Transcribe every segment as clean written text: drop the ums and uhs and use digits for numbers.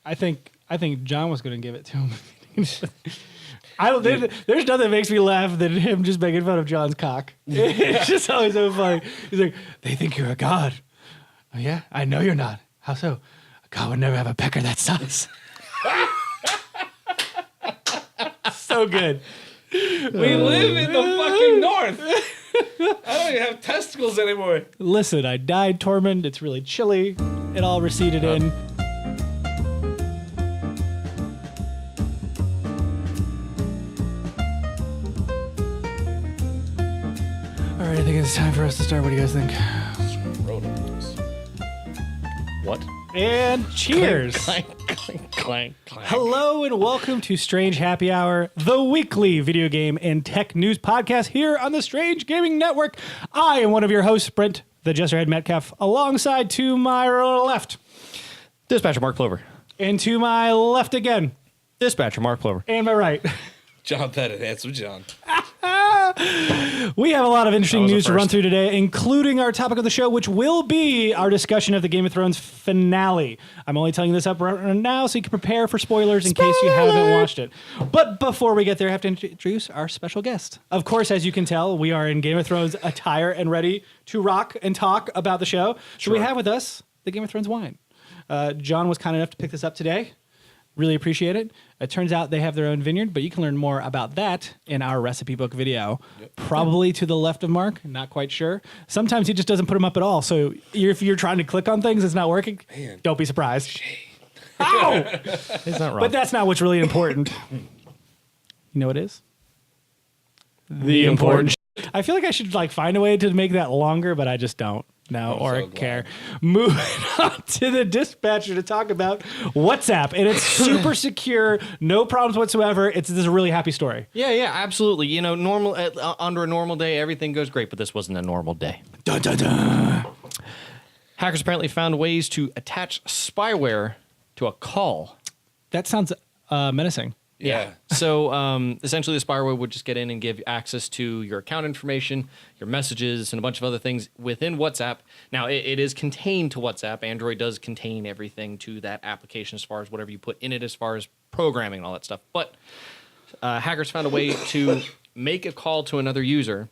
I think John was going to give it to him. There's nothing that makes me laugh than him just making fun of John's cock. It's just always so funny. He's like, they think you're a god. Oh, yeah? I know you're not. How so? A god would never have a pecker that size. So good. We live in the fucking north. I don't even have testicles anymore. Listen, I died, Tormund. It's really chilly. It all receded in. All right, I think it's time for us to start. What do you guys think? What? And cheers. Clank, clank, clank, clank. Hello and welcome to Strange Happy Hour, the weekly video game and tech news podcast here on the Strange Gaming Network. I am one of your hosts, Brent, the Jesterhead Metcalfe, alongside to my left. Dispatcher Mark Plover. And to my left again. Dispatcher Mark Plover. And my right. John Pettit, handsome John. We have a lot of interesting news to run first. through today, including our topic of the show, which will be our discussion of the Game of Thrones finale. I'm only telling you this up right now so you can prepare for spoilers in case you haven't watched it. But before we get there, I have to introduce our special guest. Of course, as you can tell, we are in Game of Thrones attire and ready to rock and talk about the show. So we have with us the Game of Thrones wine. John was kind enough to pick this up today. Really appreciate it. It turns out they have their own vineyard, but you can learn more about that in our recipe book video. Yep. Probably to the left of Mark, not quite sure. Sometimes he just doesn't put them up at all. So if you're trying to click on things, it's not working. Man. Don't be surprised. Ow! It's not wrong. But that's not what's really important. You know what it is? The important I feel like I should find a way to make that longer, but I just don't. Care. Moving on to the dispatcher to talk about WhatsApp, and it's super secure, no problems whatsoever. This is a really happy story. Yeah, absolutely. You know, under a normal day, everything goes great, but this wasn't a normal day. Dun, dun, dun. Hackers apparently found ways to attach spyware to a call. That sounds menacing. Yeah. So essentially, the spyware would just get in and give access to your account information, your messages, and a bunch of other things within WhatsApp. Now, it is contained to WhatsApp. Android does contain everything to that application as far as whatever you put in it, as far as programming and all that stuff. But hackers found a way to make a call to another user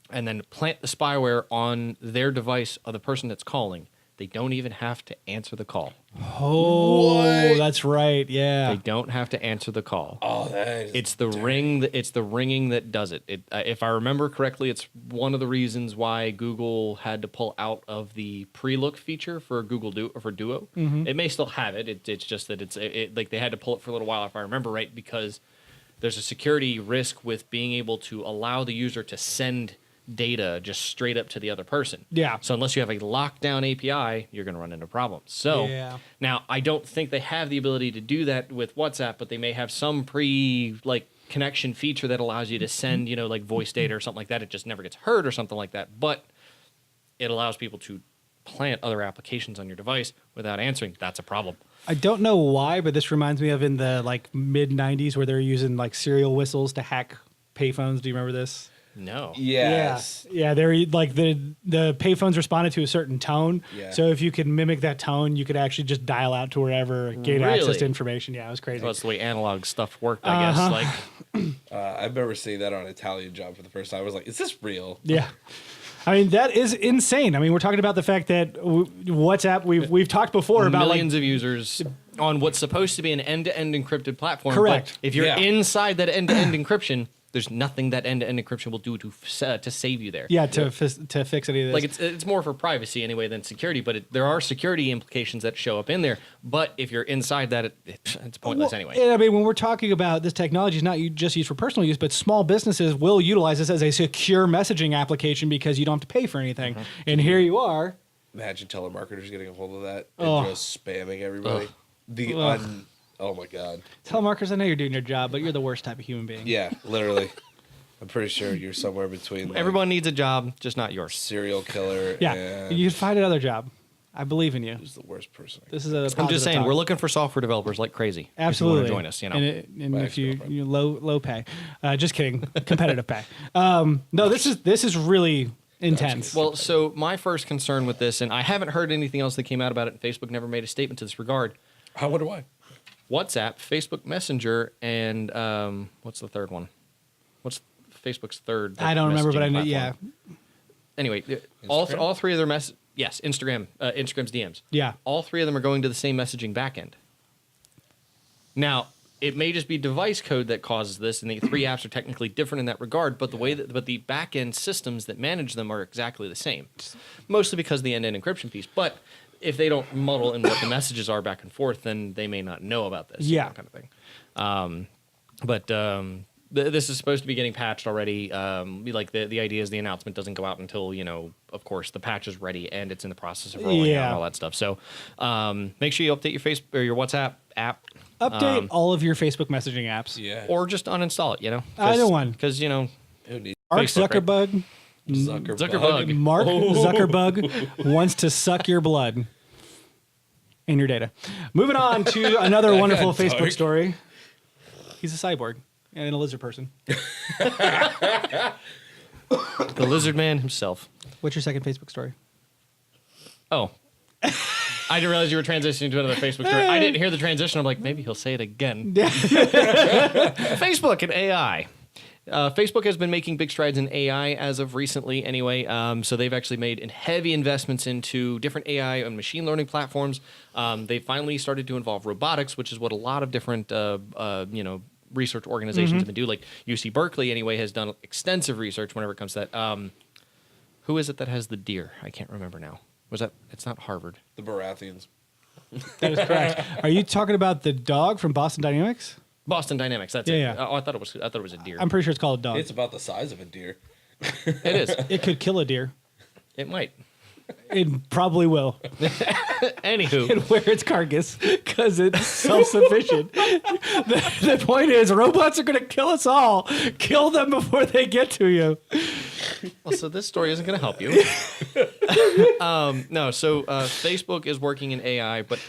and then plant the spyware on their device of the person that's calling. They don't even have to answer the call. Oh, what? That's right. Yeah, they don't have to answer the call. Oh, that is it's the ring. It's the ringing that does it. If I remember correctly, it's one of the reasons why Google had to pull out of the pre-look feature for Google Duo. Mm-hmm. It may still have it. It's just that they had to pull it for a little while, if I remember right, because there's a security risk with being able to allow the user to send data just straight up to the other person. Yeah. So unless you have a lockdown API, you're going to run into problems. So now I don't think they have the ability to do that with WhatsApp, but they may have some connection feature that allows you to send, voice data or something like that. It just never gets heard or something like that. But it allows people to plant other applications on your device without answering. That's a problem. I don't know why, but this reminds me of in the mid 90s where they were using serial whistles to hack payphones. Do you remember this? No. Yes. Yeah. They're the payphones responded to a certain tone. Yeah. So if you could mimic that tone, you could actually just dial out to wherever, gain access to information. Yeah, it was crazy. Well, that's the way analog stuff worked, I guess. I remember seeing that on an Italian Job for the first time. I was like, is this real? Yeah. I mean, that is insane. I mean, we're talking about the fact that WhatsApp, we've talked before about millions of users on what's supposed to be an end-to-end encrypted platform. Correct. But if you're inside that end-to-end encryption, there's nothing that end-to-end encryption will do to save you there. Yeah, to fix any of this. It's more for privacy anyway than security, but there are security implications that show up in there. But if you're inside that, it's pointless anyway. And I mean, when we're talking about this technology, is not just used for personal use, but small businesses will utilize this as a secure messaging application because you don't have to pay for anything. Mm-hmm. And here you are. Imagine telemarketers getting a hold of that and just spamming everybody. Oh my God. Telemarketers, I know you're doing your job, but you're the worst type of human being. Yeah, literally. I'm pretty sure you're somewhere between. Everyone needs a job, just not yours. Serial killer. Yeah, and you can find another job. I believe in you. Who's the worst person? This is a. I'm just saying, talk. we're looking for software developers like crazy. Absolutely, if you want to join us. And if you low pay, just kidding, competitive pay. No, this is really intense. Well, so my first concern with this, and I haven't heard anything else that came out about it, and Facebook never made a statement to this regard. I wonder why. WhatsApp, Facebook Messenger, and what's the third one? What's Facebook's third? I don't remember, but I know. platform? Yeah, Anyway, all three of their yes, Instagram's DMs. yeah. All three of them are going to the same messaging backend. Now, it may just be device code that causes this, and the three apps are technically different in that regard, but the backend systems that manage them are exactly the same. Mostly because of the end-to-end encryption piece. But if they don't muddle in what the messages are back and forth, then they may not know about this. Yeah. Kind of thing. This is supposed to be getting patched already. Like the idea is the announcement doesn't go out until, of course, the patch is ready and it's in the process of rolling out and all that stuff. So make sure you update your Facebook or your WhatsApp app. Update all of your Facebook messaging apps. Yeah. Or just uninstall it, Either one. Because, Mark Facebook, right? Zuckerberg. Zuckerbug. Mark Zuckerberg wants to suck your blood and your data. Moving on to another wonderful Facebook dark. story. He's a cyborg and a lizard person. The lizard man himself. What's your second Facebook story? Oh. I didn't realize you were transitioning to another Facebook story. I didn't hear the transition. I'm like, maybe he'll say it again. Facebook and AI. Facebook has been making big strides in AI as of recently anyway. So they've actually made heavy investments into different AI and machine learning platforms. They finally started to involve robotics, which is what a lot of different research organizations have been doing. Like UC Berkeley anyway has done extensive research whenever it comes to that. Who is it that has the deer? I can't remember now. It's not Harvard. The Baratheons. That is correct. Are you talking about the dog from Boston Dynamics? Boston Dynamics. That's Yeah, it. yeah. Oh, I thought it was a deer. I'm pretty sure it's called a dog. It's about the size of a deer. It is. It could kill a deer. It might. It probably will. Anywho, And wear its carcass because it's self-sufficient. The point is, robots are going to kill us all. Kill them before they get to you. well, so this story isn't going to help you. No, so Facebook is working in AI, but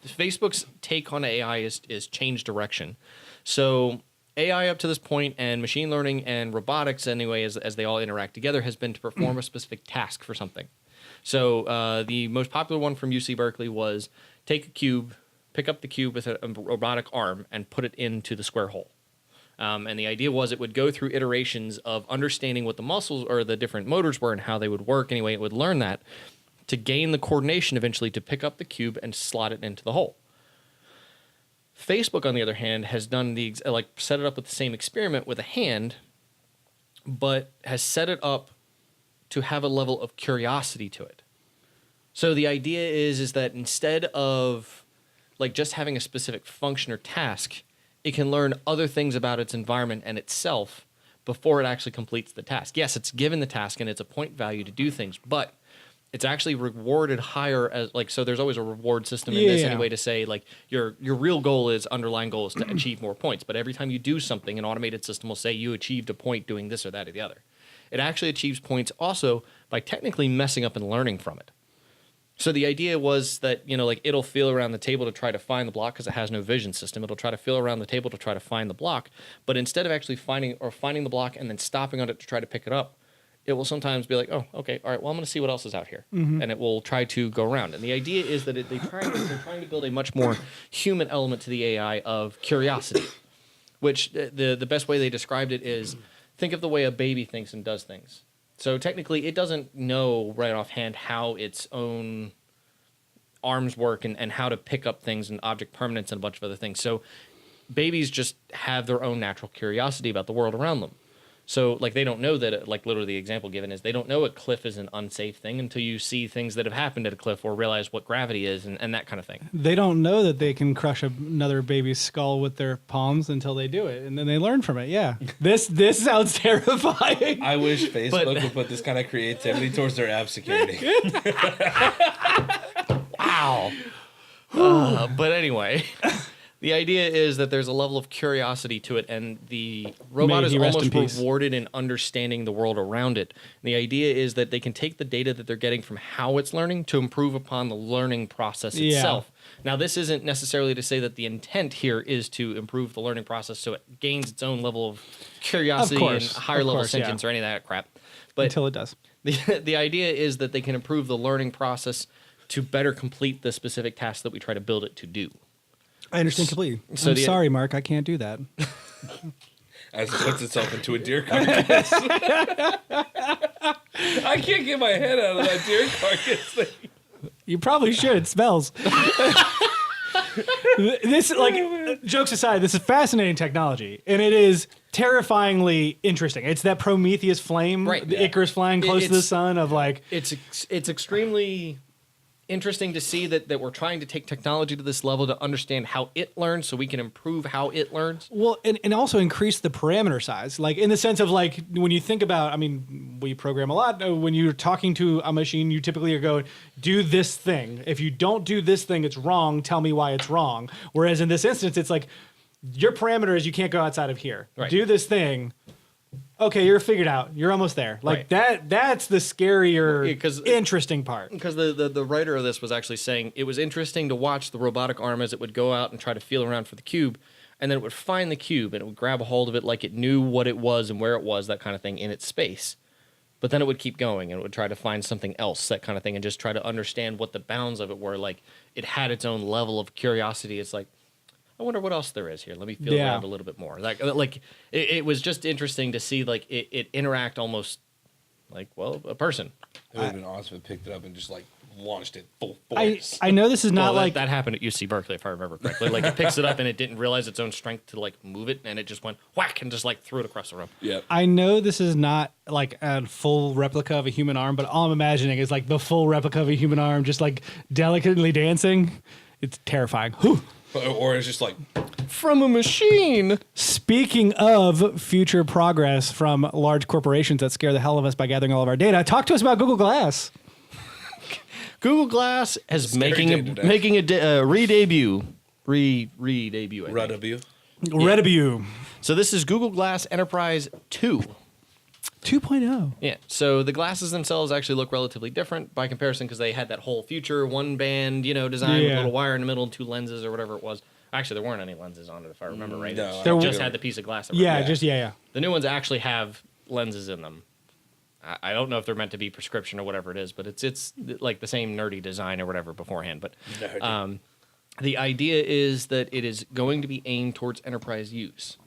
Facebook's take on AI is change direction. So AI up to this point and machine learning and robotics anyway, as they all interact together, has been to perform a specific task for something. So the most popular one from UC Berkeley was take a cube, pick up the cube with a robotic arm, and put it into the square hole. And the idea was it would go through iterations of understanding what the muscles or the different motors were and how they would work. Anyway, it would learn that to gain the coordination eventually to pick up the cube and slot it into the hole. Facebook, on the other hand, has done set it up with the same experiment with a hand, but has set it up to have a level of curiosity to it. So the idea is that instead of just having a specific function or task, it can learn other things about its environment and itself before it actually completes the task. Yes, it's given the task and it's a point value to do things, but it's actually rewarded higher as so there's always a reward system in this anyway to say your real underlying goal is to achieve more points. But every time you do something, an automated system will say you achieved a point doing this or that or the other. It actually achieves points also by technically messing up and learning from it. So the idea was that, it'll feel around the table to try to find the block because it has no vision system. It'll try to feel around the table to try to find the block. But instead of actually finding the block and then stopping on it to try to pick it up, it will sometimes be like, oh, okay, all right, well, I'm going to see what else is out here. And it will try to go around. And the idea is that they're trying to build a much more human element to the AI of curiosity, which the best way they described it is think of the way a baby thinks and does things. So technically, it doesn't know right offhand how its own arms work and how to pick up things and object permanence and a bunch of other things. So babies just have their own natural curiosity about the world around them. So they don't know that, literally the example given is they don't know a cliff is an unsafe thing until you see things that have happened at a cliff or realize what gravity is and that kind of thing. They don't know that they can crush another baby's skull with their palms until they do it, and then they learn from it. Yeah, this sounds terrifying. I wish Facebook would put this kind of creativity towards their app security. Wow. But anyway, the idea is that there's a level of curiosity to it, and the robot is almost rewarded in understanding the world around it. And the idea is that they can take the data that they're getting from how it's learning to improve upon the learning process itself. Now, this isn't necessarily to say that the intent here is to improve the learning process so it gains its own level of curiosity and higher level sentience or any of that crap. But until it does. The idea is that they can improve the learning process to better complete the specific task that we try to build it to do. I understand completely. So I'm sorry, Mark. I can't do that. As it puts itself into a deer carcass. I can't get my head out of that deer carcass thing. You probably should. It smells. This, like, jokes aside, this is fascinating technology, and it is terrifyingly interesting. It's that Prometheus flame, Right, the yeah. Icarus flying close to the sun, of like... It's extremely interesting to see that we're trying to take technology to this level to understand how it learns so we can improve how it learns. Well, and also increase the parameter size, like in the sense of like when you think about, I mean, we program a lot. When you're talking to a machine, you typically are going, do this thing. If you don't do this thing, it's wrong. Tell me why it's wrong. Whereas in this instance, it's like your parameter is you can't go outside of here. Right. Do this thing. Okay, you're figured out. You're almost there. Like Right. that's the scarier, Yeah, interesting part. Because the writer of this was actually saying it was interesting to watch the robotic arm as it would go out and try to feel around for the cube, and then it would find the cube and it would grab a hold of it like it knew what it was and where it was, that kind of thing, in its space. But then it would keep going and it would try to find something else, that kind of thing, and just try to understand what the bounds of it were. Like, it had its own level of curiosity. It's like, I wonder what else there is here. Let me feel around a little bit more. Like it was just interesting to see like it interact almost like, well, a person. It would have been awesome if it picked it up and just like launched it full I force. know this is not Well, like that happened at UC Berkeley, if I remember correctly. Like, it picks it up and it didn't realize its own strength to like move it, and it just went whack and just like threw it across the room. Yep. I know this is not like a full replica of a human arm, but all I'm imagining is like the full replica of a human arm just like delicately dancing. It's terrifying. Whew. Or it's just like, From a machine. Speaking of future progress from large corporations that scare the hell of us by gathering all of our data, talk to us about Google Glass. Google Glass is Scary making day today. re-debut. Re-debut. I think. Rudabue. Redabue So this is Google Glass Enterprise 2. 2.0. Yeah, so the glasses themselves actually look relatively different by comparison because they had that whole future one band, design with a little wire in the middle and two lenses or whatever it was. Actually, there weren't any lenses on it if I remember right. No, It just had the piece of glass. Yeah, yeah. The new ones actually have lenses in them. I don't know if they're meant to be prescription or whatever it is, but it's like the same nerdy design or whatever beforehand. But the idea is that it is going to be aimed towards enterprise use.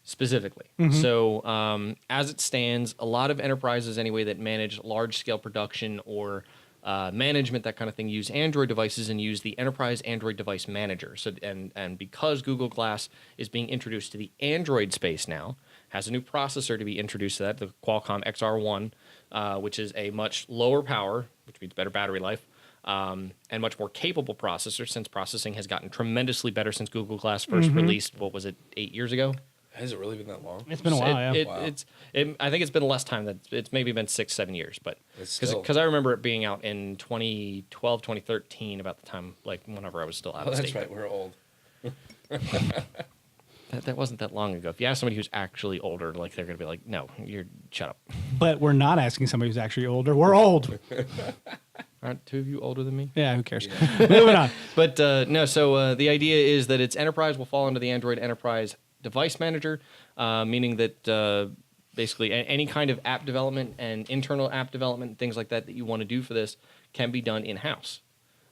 Specifically. So as it stands, a lot of enterprises anyway that manage large-scale production or management, that kind of thing, use Android devices and use the Enterprise Android Device Manager. So and because Google Glass is being introduced to the Android space now, has a new processor to be introduced to that, the Qualcomm XR1, which is a much lower power, which means better battery life, and much more capable processor, since processing has gotten tremendously better since Google Glass first released, what was it, 8 years ago? Has it really been that long? It's been a while, I think it's been less time. It's maybe been 6-7 years, but because I remember it being out in 2012, 2013, about the time, like whenever I was still out of That's state. right. We're old. That wasn't that long ago. If you ask somebody who's actually older, like they're gonna be like, "No, shut up." But we're not asking somebody who's actually older. We're old. Aren't two of you older than me? Yeah, who cares? Moving on. But no. So the idea is that its enterprise will fall under the Android Enterprise Device Manager, meaning that basically any kind of app development and internal app development, things like that you want to do for this, can be done in-house.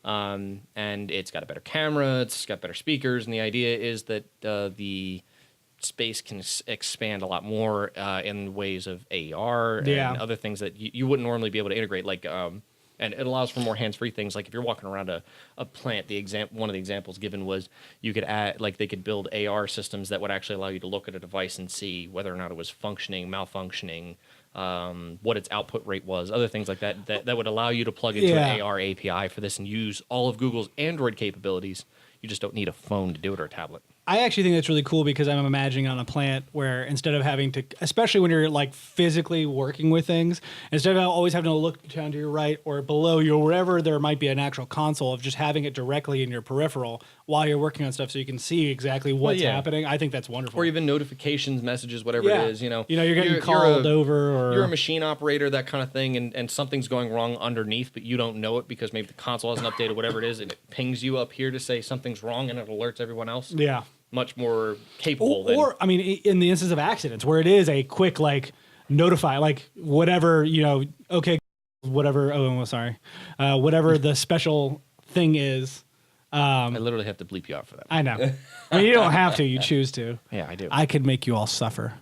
And it's got a better camera, it's got better speakers, and the idea is that the space can expand a lot more in ways of AR and other things that you wouldn't normally be able to integrate, like and it allows for more hands-free things. Like if you're walking around a plant, one of the examples given was you could add, like they could build AR systems that would actually allow you to look at a device and see whether or not it was functioning, malfunctioning, what its output rate was, other things like that would allow you to plug into an AR API for this and use all of Google's Android capabilities. You just don't need a phone to do it or a tablet. I actually think that's really cool because I'm imagining on a plant where instead of having to, especially when you're like physically working with things, instead of always having to look down to your right or below you or wherever there might be an actual console, of just having it directly in your peripheral while you're working on stuff so you can see exactly what's happening. I think that's wonderful. Or even notifications, messages, whatever it is. You're getting called over, or you're a machine operator, that kind of thing, and something's going wrong underneath, but you don't know it because maybe the console hasn't updated, whatever it is, and it pings you up here to say something's wrong, and it alerts everyone else. Yeah. Much more capable than... Or, I mean, in the instance of accidents, where it is a quick, like, notify, like, whatever, okay, whatever, whatever the special thing is, I literally have to bleep you out for that. I know. I mean, you don't have to. You choose to. Yeah, I do. I could make you all suffer.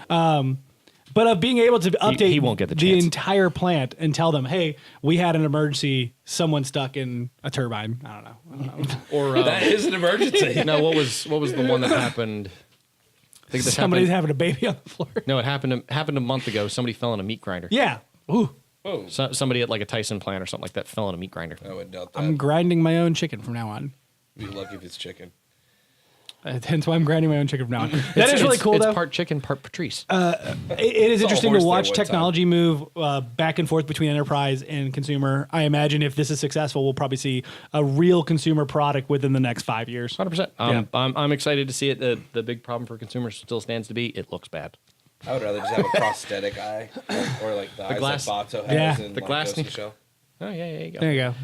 But of being able to update he won't get the chance. entire plant and tell them, hey, we had an emergency. Someone stuck in a turbine. I don't know. Or That is an emergency. no, what was the one that happened? I think this Somebody's happened. having a baby on the floor. No, it happened a month ago. Somebody fell in a meat grinder. Yeah. Ooh. Oh, Somebody at like a Tyson plant or something like that fell in a meat grinder. I would doubt that. I'm grinding my own chicken from now on. Be lucky if it's chicken. Hence why I'm grinding my own chicken from now on. That is really cool, It's though. part chicken, part Patrice. It is all interesting to horse there watch one time. technology move back and forth between enterprise and consumer. I imagine if this is successful, we'll probably see a real consumer product within the next 5 years. 100%. I'm excited to see it. The big problem for consumers still stands to be it looks bad. I would rather just have a prosthetic eye, or like the eyes glass- that Bato has Yeah. in The like glass Ghost in sneak- the Shell. Oh yeah, there you go. There you go.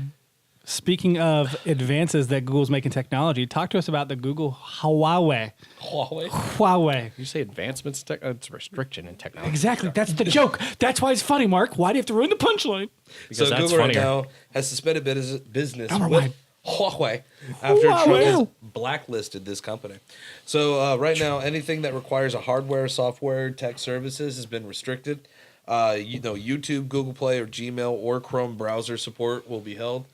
Speaking of advances that Google's making technology, talk to us about the Google Huawei. Huawei. Huawei. You say advancements, it's a restriction in technology. Exactly. That's the joke. That's why it's funny, Mark. Why do you have to ruin the punchline? Because So that's Google right funnier. now has suspended business Number with one. Huawei after Trump Huawei. has blacklisted this company. So right now, anything that requires a hardware, software, tech services has been restricted. YouTube, Google Play, or Gmail or Chrome browser support will be held.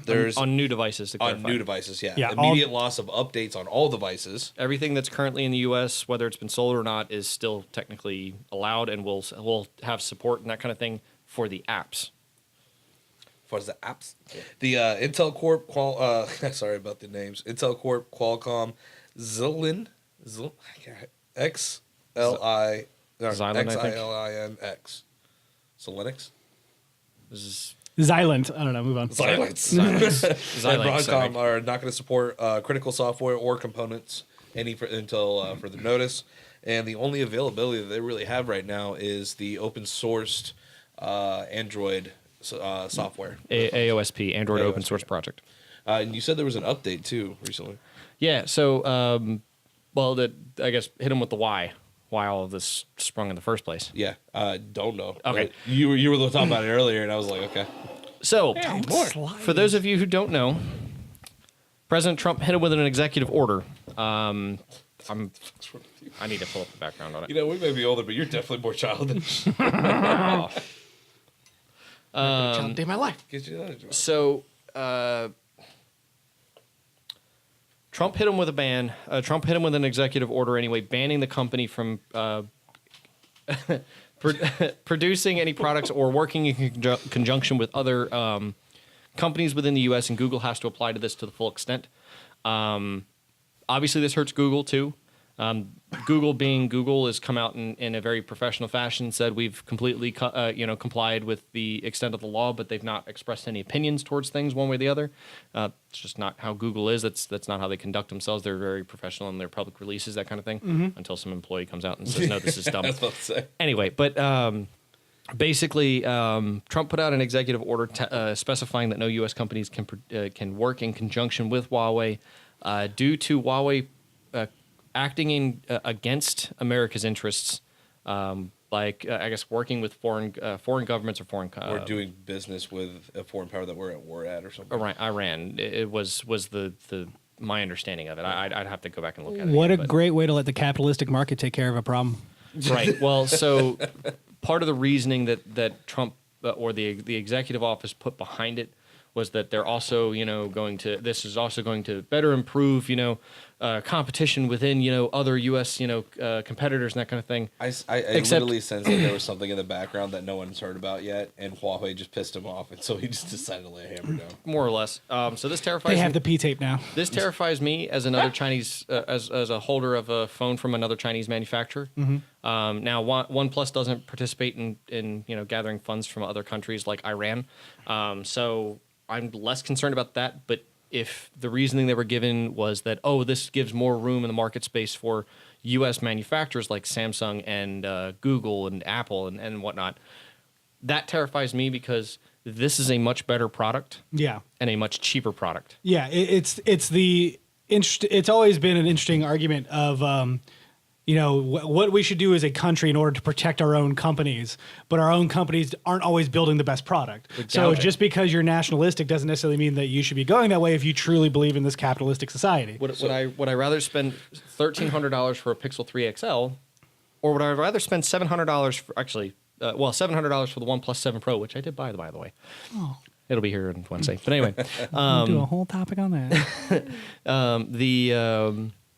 There's on new devices. To on clarify. new devices, yeah. Yeah, Immediate loss of updates on all devices. Everything that's currently in the U.S., whether it's been sold or not, is still technically allowed, and will have support and that kind of thing for the apps. As far as the apps, the Intel Corp, sorry about the names. Intel Corp, Qualcomm, Xilinx, XLI, Xilinx, I think. XILINX. So Linux? This is Xylent. I don't know. Move on. Silence. Xilinx, And I Broadcom think. are not going to support critical software or components until further notice. And the only availability that they really have right now is the open sourced Android software. AOSP, Android Open AOSP, Source yeah. Project. And you said there was an update too recently. Yeah. So, that I guess hit them with the why all of this sprung in the first place. Yeah, don't know. Okay. You were talking about it earlier, and I was like, okay. So, Slide. for those of you who don't know, President Trump hit him with an executive order. I need to pull up the background on it. You know, we may be older, but you're definitely more childish. Child day of my life. Get you that job. So, Trump hit him with a ban. Trump hit him with an executive order anyway, banning the company from producing any products or working in conjunction with other companies within the U.S., and Google has to apply to this to the full extent. Obviously, this hurts Google, too. Google, being Google, has come out in a very professional fashion, said we've completely complied with the extent of the law, but they've not expressed any opinions towards things one way or the other. It's just not how Google is. That's not how they conduct themselves. They're very professional in their public releases, that kind of thing, until some employee comes out and says, no, this is dumb. That's what to say. Anyway, but basically, Trump put out an executive order specifying that no U.S. companies can work in conjunction with Huawei due to Huawei acting in against America's interests, I guess working with foreign governments or foreign Or doing business with a foreign power that we're at war at or something. Iran. It was the my understanding of it. I'd have to go back and look at it. What again, a but- great way to let the capitalistic market take care of a problem. Right. Well, so part of the reasoning that Trump or the executive office put behind it was that they're also, this is also going to better improve, competition within, other U.S., competitors and that kind of thing. I Except- literally sensed that there was something in the background that no one's heard about yet, and Huawei just pissed him off, and so he just decided to lay a hammer down. More or less. So this terrifies They have me. the P tape now. This terrifies me as another Chinese, as a holder of a phone from another Chinese manufacturer. Now, OnePlus doesn't participate in gathering funds from other countries like Iran, so I'm less concerned about that. But if the reasoning they were given was that, this gives more room in the market space for U.S. manufacturers like Samsung and Google and Apple and whatnot, that terrifies me because this is a much better product. Yeah. And a much cheaper product. Yeah, it's always been an interesting argument of what we should do as a country in order to protect our own companies, but our own companies aren't always building the best product. So just because you're nationalistic doesn't necessarily mean that you should be going that way if you truly believe in this capitalistic society. Would I rather spend $1,300 for a Pixel 3 XL, or would I rather spend $700 for $700 for the OnePlus 7 Pro, which I did buy, by the way. Oh. It'll be here on Wednesday. But anyway, we'll do a whole topic on that.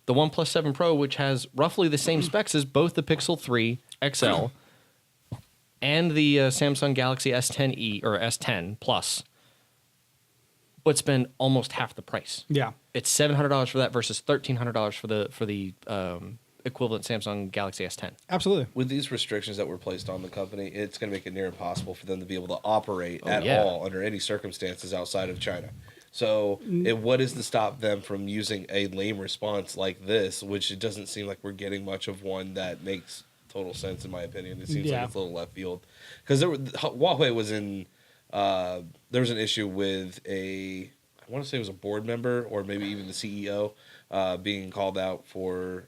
The OnePlus 7 Pro, which has roughly the same specs as both the Pixel 3 XL and the Samsung Galaxy S10e or S10 Plus, but spend almost half the price. Yeah, it's $700 for that versus $1,300 for the equivalent Samsung Galaxy S10. Absolutely. With these restrictions that were placed on the company, it's going to make it near impossible for them to be able to operate all under any circumstances outside of China. So what is to stop them from using a lame response like this, which it doesn't seem like we're getting much of one that makes total sense, in my opinion. It seems like it's a little left field. Because Huawei was in, there was an issue with I want to say it was a board member or maybe even the CEO being called out for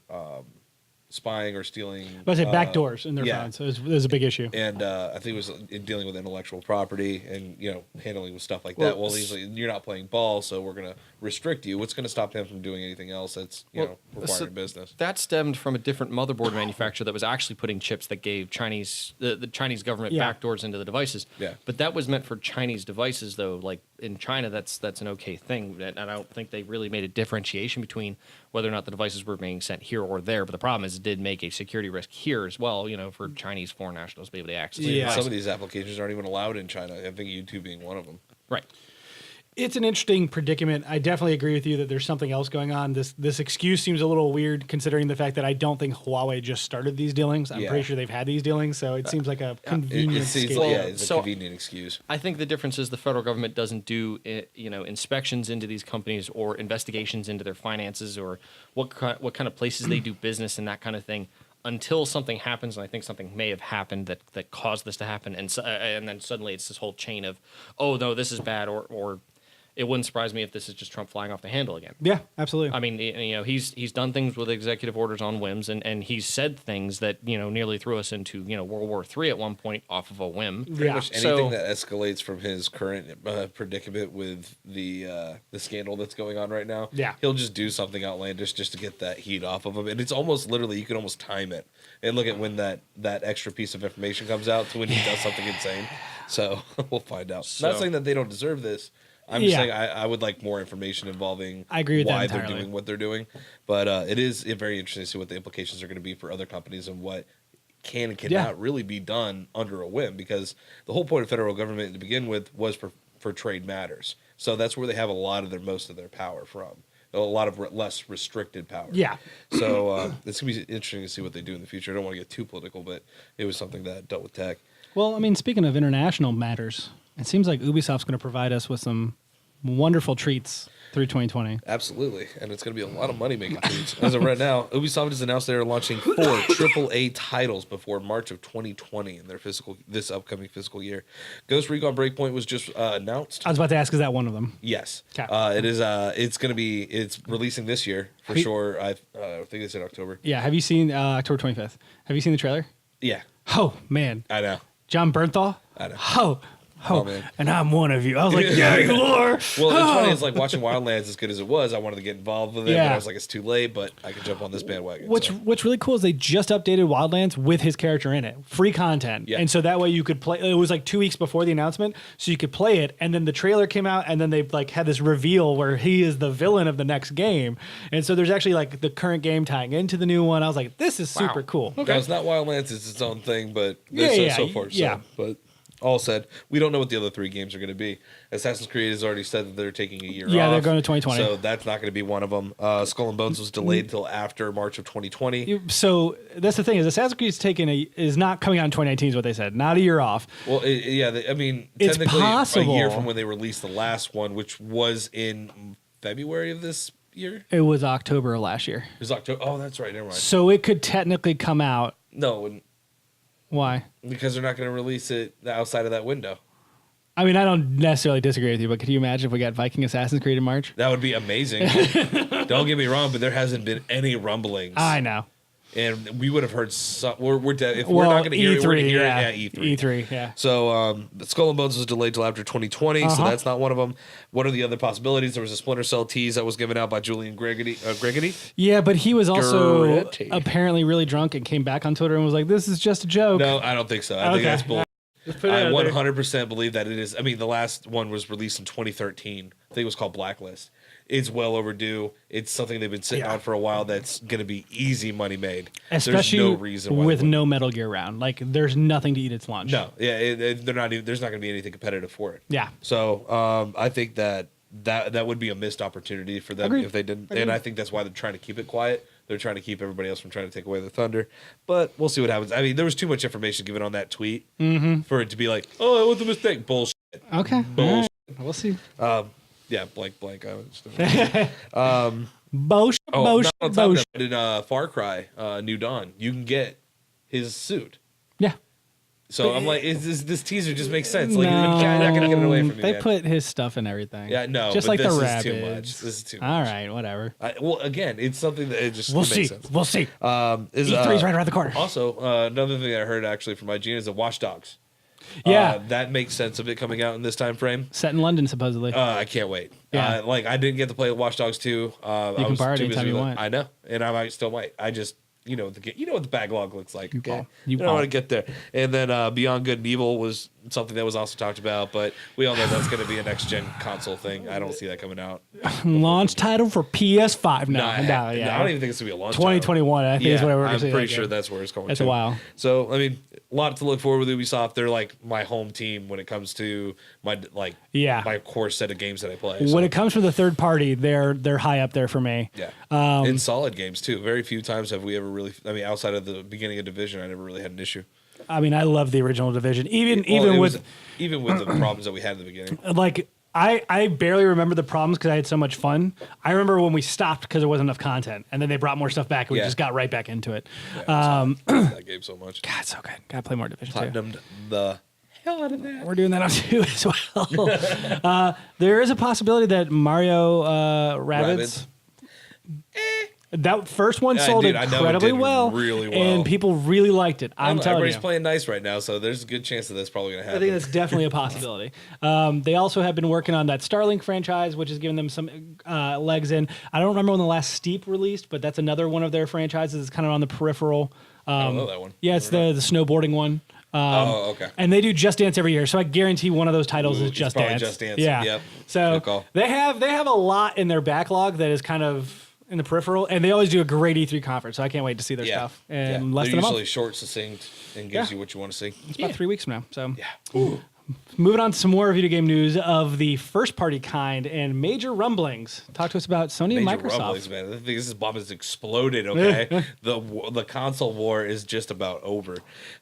spying or stealing. But I said backdoors in their phones. It was a big issue. And I think it was in dealing with intellectual property and handling with stuff like that. Well, he's like, you're not playing ball, so we're going to restrict you. What's going to stop him from doing anything else that's requiring business? That stemmed from a different motherboard manufacturer that was actually putting chips that gave the Chinese government backdoors into the devices. Yeah. But that was meant for Chinese devices, though. Like in China, that's an okay thing. And I don't think they really made a differentiation between whether or not the devices were being sent here or there. But the problem is it did make a security risk here as well, for Chinese foreign nationals to be able to access it. Yeah. Some of these applications aren't even allowed in China. I think YouTube being one of them. Right. It's an interesting predicament. I definitely agree with you that there's something else going on. This excuse seems a little weird considering the fact that I don't think Huawei just started these dealings. I'm pretty sure they've had these dealings, so it seems like a convenient escape. It's a convenient excuse. I think the difference is the federal government doesn't do inspections into these companies or investigations into their finances or what kind of places they do business and that kind of thing until something happens, and I think something may have happened that caused this to happen, and then suddenly it's this whole chain of, oh no, this is bad, or it wouldn't surprise me if this is just Trump flying off the handle again. Yeah, absolutely. I mean, he's done things with executive orders on whims, and he's said things that nearly threw us into World War III at one point off of a whim. Pretty much anything that escalates from his current predicament with the scandal that's going on right now. Yeah, he'll just do something outlandish just to get that heat off of him, and it's almost literally you can almost time it and look at when that extra piece of information comes out to when he does something insane. So we'll find out. Not saying that they don't deserve this. I'm just saying I would like more information involving why they're doing what they're doing. But it is very interesting to see what the implications are going to be for other companies and what can and cannot really be done under a whim. Because the whole point of federal government to begin with was for trade matters. So that's where they have a lot of most of their power from. A lot of less restricted power. Yeah. So it's going to be interesting to see what they do in the future. I don't want to get too political, but it was something that dealt with tech. Well, I mean, speaking of international matters, it seems like Ubisoft's going to provide us with some wonderful treats through 2020. Absolutely. And it's going to be a lot of money making treats. As of right now, Ubisoft has announced they are launching 4 AAA titles before March of 2020 in their this upcoming fiscal year. Ghost Recon Breakpoint was just announced. I was about to ask, is that one of them? Yes. It is. It's releasing this year for sure. I think it's in October. Yeah. Have you seen October 25th? Have you seen the trailer? Yeah. Oh, man. I know. John Bernthal? I know. Oh, and I'm one of you. I was like, yeah, you are. Well, it's funny. It's like watching Wildlands as good as it was. I wanted to get involved with it, but I was like, it's too late, but I can jump on this bandwagon. What's really cool is they just updated Wildlands with his character in it. Free content. Yeah. And so that way you could play. It was like 2 weeks before the announcement, so you could play it. And then the trailer came out, and then they had this reveal where he is the villain of the next game. And so there's actually the current game tying into the new one. I was like, this is super cool. Okay. Now, it's not Wildlands. It's its own thing, but so far. Yeah. But all said, we don't know what the other 3 games are going to be. Assassin's Creed has already said that they're taking a year off. Yeah, they're going to 2020. So that's not going to be one of them. Skull and Bones was delayed until after March of 2020. So that's the thing is Assassin's Creed is not coming out in 2019 is what they said. Not a year off. Well, it's technically possible. A year from when they released the last one, which was in February of this year. It was October of last year. It was October. Oh, that's right. Never mind. So it could technically come out. No, it wouldn't. Why? Because they're not going to release it outside of that window. I mean, I don't necessarily disagree with you, but could you imagine if we got Viking Assassin's Creed in March? That would be amazing. Don't get me wrong, but there hasn't been any rumblings. I know. and we would have heard some. We're dead if we're not going to hear it. We're going to hear it at E3. E3, yeah. So Skull and Bones was delayed till after 2020, so that's not one of them. What are the other possibilities? There was a Splinter Cell tease that was given out by Julian Gregory. Yeah, but he was also Dirty. apparently really drunk and came back on Twitter and was like, "This is just a joke." No, I don't think so. I think that's bull. Just put it I out there. 100% believe that it is. I mean, the last one was released in 2013. I think it was called Blacklist. It's well overdue. It's something they've been sitting on for a while. That's going to be easy money made. Especially there's no reason why with no Metal Gear round. Like, there's nothing to eat its lunch. No, yeah, they're not. Even, there's not going to be anything competitive for it. Yeah. So I think that would be a missed opportunity for them if they didn't. Agreed. And I think that's why they're trying to keep it quiet. They're trying to keep everybody else from trying to take away the thunder. But we'll see what happens. I mean, there was too much information given on that tweet for it to be like, oh, it was a mistake. Bullshit. Okay. Bullshit. Right. We'll see. Yeah, blank. I was Bosh. not on top of that, but in Far Cry, New Dawn, you can get his suit. Yeah. So I'm like, this teaser just makes sense. Like, you're not going to get it away from me. They man. put his stuff in everything. Yeah, no, just but like this the is rabbits. too much. This is too much. All right, whatever. Well, again, it's something that it just We'll makes see. sense. We'll see. Is, E3's right around the corner. Also, another thing that I heard actually from IGN is the Watch Dogs. Yeah. That makes sense of it coming out in this time frame. Set in London, supposedly. I can't wait. Yeah. Like, I didn't get to play Watch Dogs 2. You can borrow it anytime you want. I know, and I still might. I just, you know what the backlog looks like. Okay, won't. you don't want to get there. And then Beyond Good and Evil was something that was also talked about, but we all know that's going to be a next gen console thing. I don't see that coming out. Launch title for PS5. No, I don't even think it's gonna be a launch. 2021, I think is what we're going to see. I'm pretty sure that's where it's going. That's to. a while. So I mean, a lot to look forward with Ubisoft. They're like my home team when it comes to my my core set of games that I play. When it comes from the third party, they're high up there for me. Yeah, and solid games too. Very few times have we ever really. I mean, outside of the beginning of Division, I never really had an issue. I mean, I love the original Division, even with the problems that we had in the beginning. Like, I barely remember the problems because I had so much fun. I remember when we stopped because there wasn't enough content, and then they brought more stuff back, and we just got right back into it. That game so much. God, it's so good. Gotta play more Division 2. Platinumed the hell out of that. We're doing that on 2 as well. There is a possibility that Mario Rabbids. That first one sold dude, I know it incredibly did well, really well. and people really liked it. I'm telling everybody's you. playing nice right now, so there's a good chance that that's probably going to I happen. think that's definitely a possibility. They also have been working on that Starlink franchise, which has given them some legs in. I don't remember when the last Steep released, but that's another one of their franchises. It's kind of on the peripheral. I don't know that one. Yeah, it's the snowboarding one. Okay. And they do Just Dance every year, so I guarantee one of those titles is Just probably Dance. Just Dance. Yeah. Yep. So Good call. they have a lot in their backlog that is kind of in the peripheral, and they always do a great E3 conference. So I can't wait to see their stuff. And less They're than a usually month. short, succinct, and gives you what you want to see. It's about 3 weeks from now. So Yeah. moving on to some more video game news of the first party kind and major rumblings. Talk to us about Sony and Major Microsoft. rumblings, man. I think this bomb has exploded. Okay, the console war is just about over.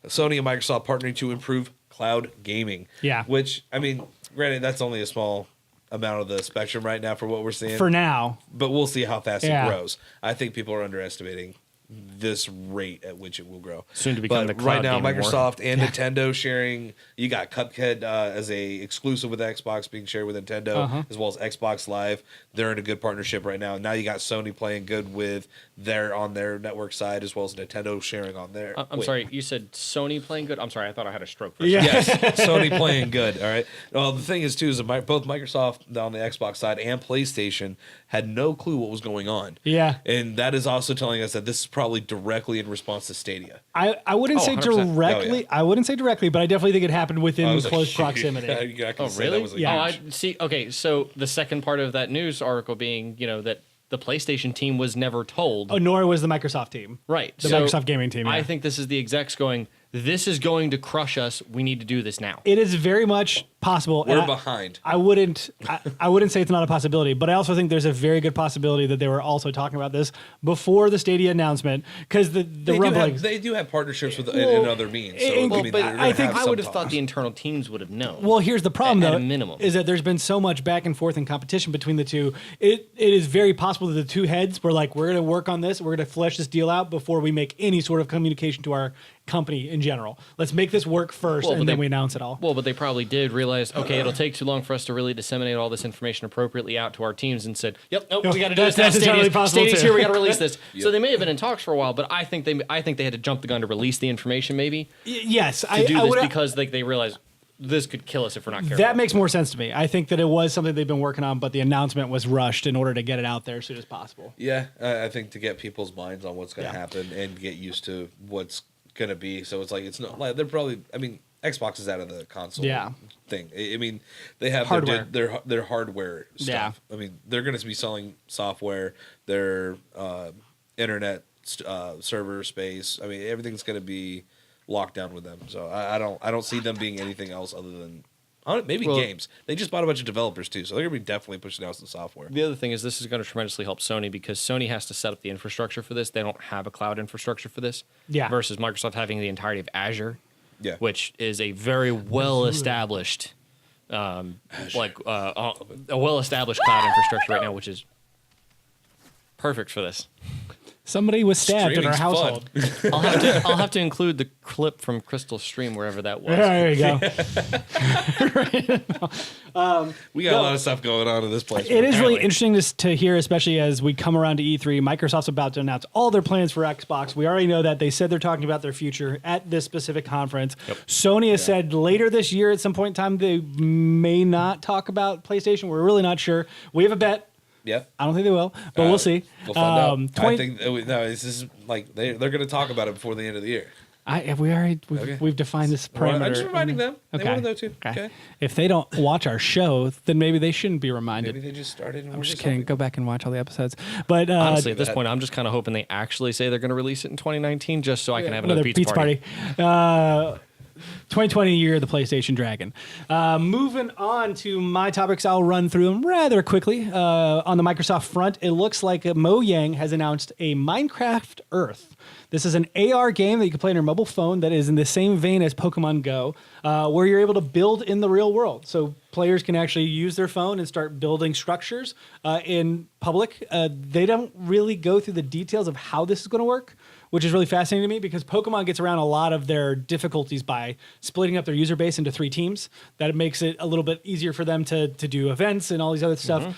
Sony and Microsoft partnering to improve cloud gaming. Yeah. Which, I mean, granted, that's only a small amount of the spectrum right now for what we're seeing. For now. But we'll see how fast Yeah. it grows. I think people are underestimating this rate at which it will grow. Soon to become But the cloud right now, gaming war. Microsoft and Nintendo sharing. You got Cuphead as a exclusive with Xbox being shared with Nintendo, as well as Xbox Live. They're in a good partnership right now. Now you got Sony playing good with on their network side, as well as Nintendo sharing on their. I'm Wait. sorry, you said Sony playing good? I'm sorry, I thought I had a stroke for a second. Yeah. Yes, Sony playing good. All right. Well, the thing is too is that both Microsoft on the Xbox side and PlayStation had no clue what was going on. Yeah. And that is also telling us that this is probably directly in response to Stadia. I wouldn't say 100%. directly. Oh, yeah. I wouldn't say directly, but I definitely think it happened within I was close like, proximity. I can Oh, say really? That was Yeah. Oh, I see. Okay, so the second part of that news article being, that the PlayStation team was never told. Oh, nor was the Microsoft team. Right. The so Microsoft gaming team. I Yeah. think this is the execs going, this is going to crush us. We need to do this now. It is very much possible. We're and behind. I wouldn't say it's not a possibility, but I also think there's a very good possibility that they were also talking about this before the Stadia announcement, because the rumblings. They do have partnerships with Well, in other means. So, and- I mean, but they're gonna I think- have I would have some thought talks. the internal teams would have known. Well, here's the problem, At though, a minimum. is that there's been so much back and forth and competition between the two. It is very possible that the two heads were like, we're going to work on this, we're going to flesh this deal out before we make any sort of communication to our company in general. Let's make this work first, Well, and but then they- we announce it all. Well, but they probably did realize realized, okay, it'll take too long for us to really disseminate all this information appropriately out to our teams, and said, "Yep, nope, we got to do this now. That's entirely possible, Stadia's too. here. We got to release this." So they may have been in talks for a while, but I think they had to jump the gun to release the information, maybe Yes, to do this because they realized this could kill us if we're not careful. That makes more sense to me. I think that it was something they've been working on, but the announcement was rushed in order to get it out there as soon as possible. Yeah, I think to get people's minds on what's going to happen and get used to what's going to be. So it's like, it's not like they're probably, I mean, Xbox is out of the console thing. I mean, they have Hardware. their hardware stuff. I mean, they're going to be selling software, their internet server space. I mean, everything's going to be locked down with them. So I don't see them being anything else other than maybe games. They just bought a bunch of developers too, so they're gonna be definitely pushing out some software. The other thing is this is going to tremendously help Sony because Sony has to set up the infrastructure for this. They don't have a cloud infrastructure for this. Yeah. Versus Microsoft having the entirety of Azure. Yeah. Which is a very well established, a well established cloud infrastructure right now, which is perfect for this. Somebody was stabbed in our Streaming's household. I'll have to include the clip from Crystal Stream wherever that was. There you go. We got a lot of stuff going on in this place. It is really Apparently. interesting to hear, especially as we come around to E3. Microsoft's about to announce all their plans for Xbox. We already know that they said they're talking about their future at this specific conference. Yep. Sony has said later this year at some point in time they may not talk about PlayStation. We're really not sure. We have a bet. Yeah. I don't think they will, but we'll see. We'll find out. I 20 think this is like they're going to talk about it before the end of the year. We've defined this parameter. I'm just reminding them. They Okay. want to know too. Okay. If they don't watch our show, then maybe they shouldn't be reminded. Maybe they just started. And I'm we're just kidding. Go back and watch all the episodes. But Honestly, at this point, I'm just kind of hoping they actually say they're going to release it in 2019 just so I can have another pizza party. 2020 year of the PlayStation Dragon. Moving on to my topics, I'll run through them rather quickly. On the Microsoft front, it looks like Mojang has announced a Minecraft Earth. This is an AR game that you can play on your mobile phone that is in the same vein as Pokemon Go, where you're able to build in the real world. So players can actually use their phone and start building structures in public. They don't really go through the details of how this is going to work, which is really fascinating to me because Pokemon gets around a lot of their difficulties by splitting up their user base into 3 teams. That makes it a little bit easier for them to do events and all these other stuff.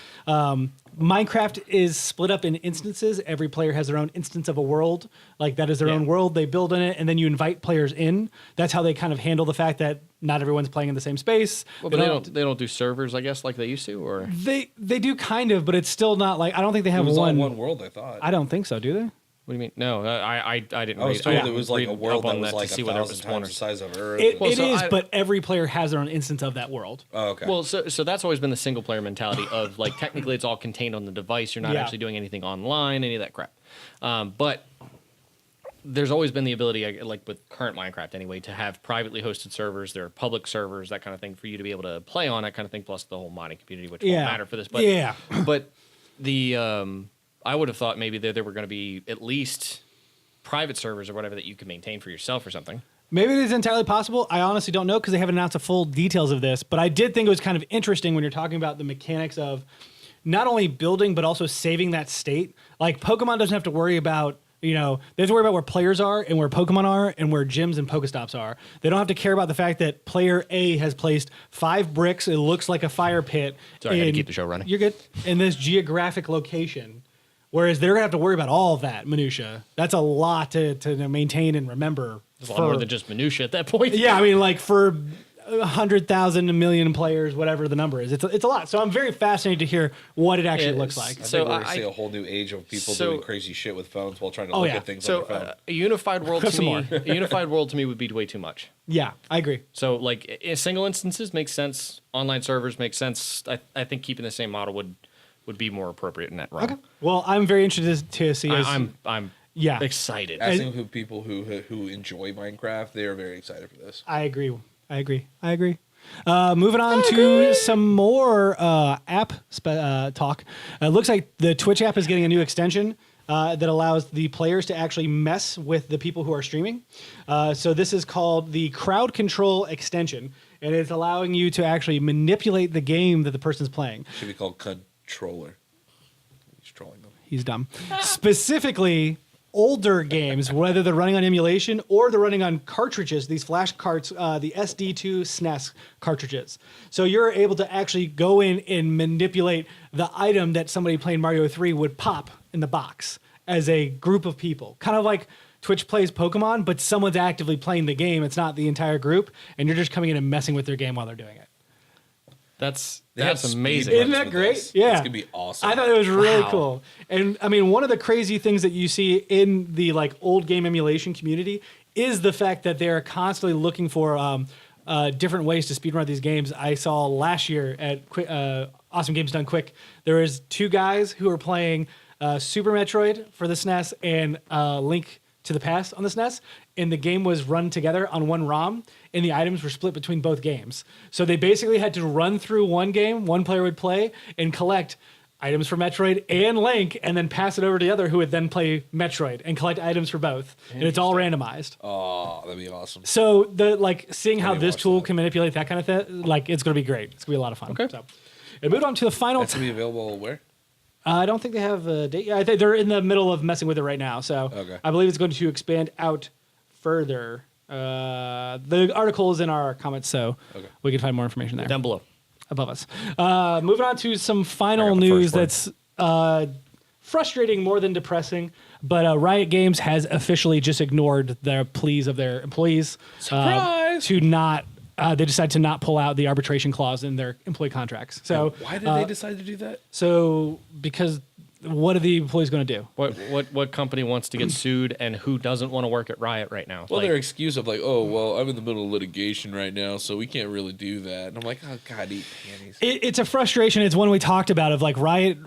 Minecraft is split up in instances. Every player has their own instance of a world. Like that is their own world. They build in it, and then you invite players in. That's how they kind of handle the fact that not everyone's playing in the same space. Well, but they don't do servers, I guess, like they used to, or They do kind of, but it's still not like I don't think they It have was all one. one world, I thought. I don't think so. Do they? what do you mean? No, I didn't. I was read, told I it didn't was like read a world up on that was to like see 1,000 whether it was one times or the size of Earth. It Well, so is, I- but every player has their own instance of that world. Oh, okay. Well, so that's always been the single player mentality of like technically it's all contained on the device. You're not Yeah. actually doing anything online, any of that crap. But there's always been the ability, like with current Minecraft anyway, to have privately hosted servers. There are public servers, that kind of thing, for you to be able to play on, that kind of thing. Plus the whole modding community, which won't matter for this. But Yeah. but the I would have thought maybe there were going to be at least private servers or whatever that you could maintain for yourself or something. Maybe it is entirely possible. I honestly don't know because they haven't announced the full details of this. But I did think it was kind of interesting when you're talking about the mechanics of not only building but also saving that state. Like Pokemon doesn't have to worry about, they have to worry about where players are and where Pokemon are and where gyms and Pokestops are. They don't have to care about the fact that player A has placed 5 bricks. It looks like a fire pit. Sorry, I had to in- keep the show running. You're good. In this geographic location. Whereas they're going to have to worry about all of that minutia. That's a lot to maintain and remember. It's a lot more than just minutia at that point. Yeah, I mean, like for 100,000, a million players, whatever the number is, it's a lot. So I'm very fascinated to hear what it actually looks like. I So think we're going to I- see a whole new age of people so- doing crazy shit with phones while trying to Oh, look yeah. at things So on their phone. a unified world Have to some me, more. a unified world to me would be way too much. Yeah, I agree. So like single instances makes sense. Online servers make sense. I think keeping the same model would be more appropriate in that realm. Okay. Well, I'm very interested to see. I'm Yeah. excited. Asking who people who enjoy Minecraft, they are very excited for this. I agree. Moving on to some more app talk. It looks like the Twitch app is getting a new extension that allows the players to actually mess with the people who are streaming. So this is called the Crowd Control extension, and it's allowing you to actually manipulate the game that the person's playing. Should be called controller. He's trolling them. He's dumb. Specifically, older games, whether they're running on emulation or they're running on cartridges, these flash carts, the SD2 SNES cartridges. So you're able to actually go in and manipulate the item that somebody playing Mario 3 would pop in the box as a group of people. Kind of like Twitch plays Pokemon, but someone's actively playing the game. It's not the entire group, and you're just coming in and messing with their game while they're doing it. That's speed amazing. runs Isn't that with great? this. Yeah. It's gonna be awesome. I thought it was really Wow. cool. And I mean, one of the crazy things that you see in the like old game emulation community is the fact that they're constantly looking for different ways to speedrun these games. I saw last year at Awesome Games Done Quick, there was 2 guys who were playing Super Metroid for the SNES and Link to the Past on the SNES, and the game was run together on one ROM, and the items were split between both games. So they basically had to run through one game, one player would play, and collect items for Metroid and Link, and then pass it over to the other who would then play Metroid and collect items for both. And it's all randomized. Oh, that'd be awesome. So the like seeing how Let me this watch tool that. can manipulate that kind of thing, like it's gonna be great. It's gonna be a lot of fun. Okay. So and moved on to the final. That's gonna be available where? I don't think they have a date. I think they're in the middle of messing with it right now. So Okay. I believe it's going to expand out further. The article is in our comments, so Okay. we can find more information there Down below. above us. Moving on to some final I got the news first that's frustrating more than depressing. But Riot Games has officially just ignored the pleas of their employees Surprise! to not. They decided to not pull out the arbitration clause in their employee contracts. So Why did they decide to do that? So because what are the employees going to do? What company wants to get sued and who doesn't want to work at Riot right now? Well, Like, their excuse of like, oh, well, I'm in the middle of litigation right now, so we can't really do that. And I'm like, oh, God, eat panties. It's a frustration. It's one we talked about of like Riot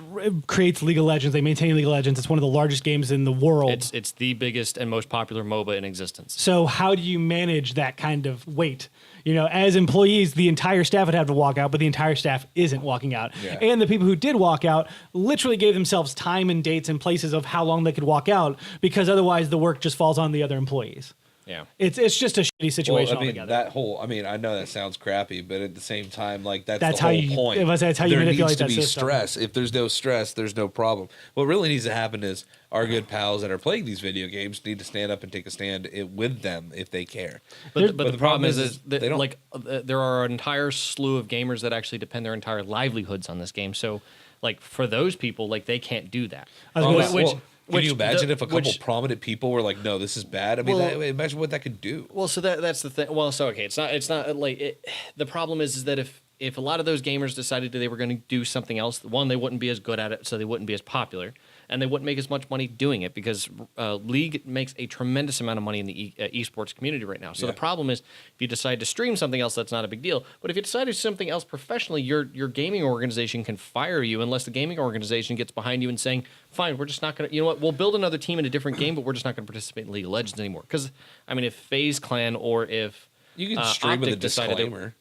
creates League of Legends. They maintain League of Legends. It's one of the largest games in the world. it's the biggest and most popular MOBA in existence. So how do you manage that kind of weight? You know, as employees, the entire staff would have to walk out, but the entire staff isn't walking out. Yeah. And the people who did walk out literally gave themselves time and dates and places of how long they could walk out because otherwise the work just falls on the other employees. Yeah. It's just a shitty situation Well, I mean, altogether. I know that sounds crappy, but at the same time, like that's That's the how whole you- point. that's how you there manipulate needs to that be system. stress. If there's no stress, there's no problem. What really needs to happen is our good pals that are playing these video games need to stand up and take a stand with them if they care. But the problem is that they don't. like there are an entire slew of gamers that actually depend their entire livelihoods on this game. So like for those people, like they can't do that. I was gonna say- Can you imagine if a couple which- prominent people were like, "No, this is bad"? I mean, Well- imagine what that could do. Well, so that's the thing. Well, so okay, it's not like the problem is that if a lot of those gamers decided that they were going to do something else, one, they wouldn't be as good at it, so they wouldn't be as popular, and they wouldn't make as much money doing it because League makes a tremendous amount of money in the esports community right now. So Yeah. the problem is if you decide to stream something else, that's not a big deal. But if you decide to do something else professionally, your gaming organization can fire you unless the gaming organization gets behind you and saying, fine, we're just not going to, you know what, we'll build another team in a different game, but we're just not going to participate in League of Legends anymore. Because, I mean, if FaZe Clan or if You can stream with a Optic decided to- disclaimer.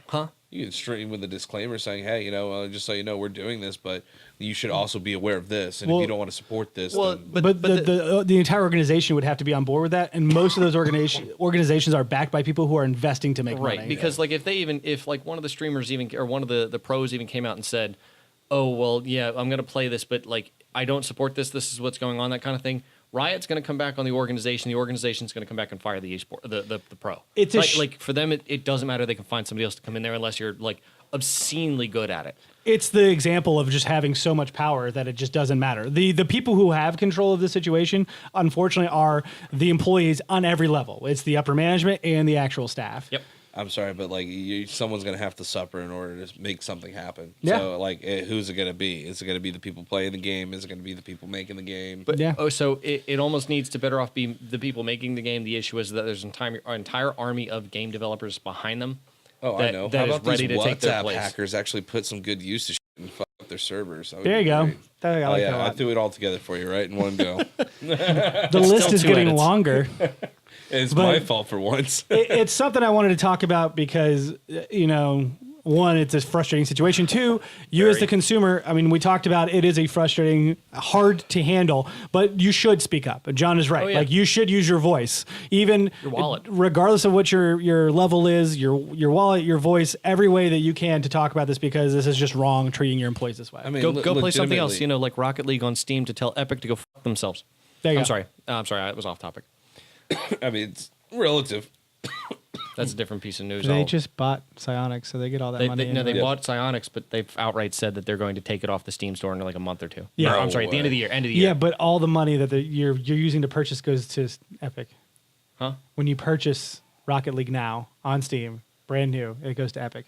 Huh? You can stream with a disclaimer saying, "Hey, just so you know, we're doing this, but you should also be aware of this. And Well- if you don't want to support this, Well, then But the entire organization would have to be on board with that, and most of those organizations are backed by people who are investing to make Right, money. because like if like one of the streamers even or one of the pros even came out and said, "Oh well, yeah, I'm going to play this, but like I don't support this. This is what's going on," that kind of thing. Riot's going to come back on the organization. The organization's going to come back and fire the the pro. It's a like for them, it doesn't matter. They can find somebody else to come in there unless you're like obscenely good at it. It's the example of just having so much power that it just doesn't matter. The people who have control of the situation, unfortunately, are the employees on every level. It's the upper management and the actual staff. Yep. I'm sorry, but like someone's gonna have to suffer in order to make something happen. Yeah. So like, who's it gonna be? Is it gonna be the people playing the game? Is it gonna be the people making the game? But Yeah. so it almost needs to better off be the people making the game. The issue is that there's an entire army of game developers behind them. Oh, that- I know. that How is about ready these to take their WhatsApp place. hackers actually put some good use to shit and fuck up their servers? That would There you be go. great. I Oh like that a yeah, I lot. threw it all together for you, right, in one go. The list still is two getting edits. longer. It's But- my fault for once. It's something I wanted to talk about because, one, it's a frustrating situation. Two, you as the consumer, I mean, we talked about it is a frustrating, hard to handle, but you should speak up. John is right. Oh, yeah. Like you should use your voice, even Your wallet. regardless of what your level is, your wallet, your voice, every way that you can to talk about this because this is just wrong treating your employees this way. I mean, Go play something else. legitimately- Like Rocket League on Steam to tell Epic to go fuck themselves. There you I'm go. sorry. I'm sorry. I was off topic. I mean, it's relative. That's a different piece of news. They just bought Psionics, so they get all that money. They anyway. bought Psionics, but they've outright said that they're going to take it off the Steam store in like a month or two. Yeah. Or, I'm sorry, at the end of the year. End of the year. Yeah, but all the money that you're using to purchase goes to Epic. Huh? When you purchase Rocket League now on Steam, brand new, it goes to Epic.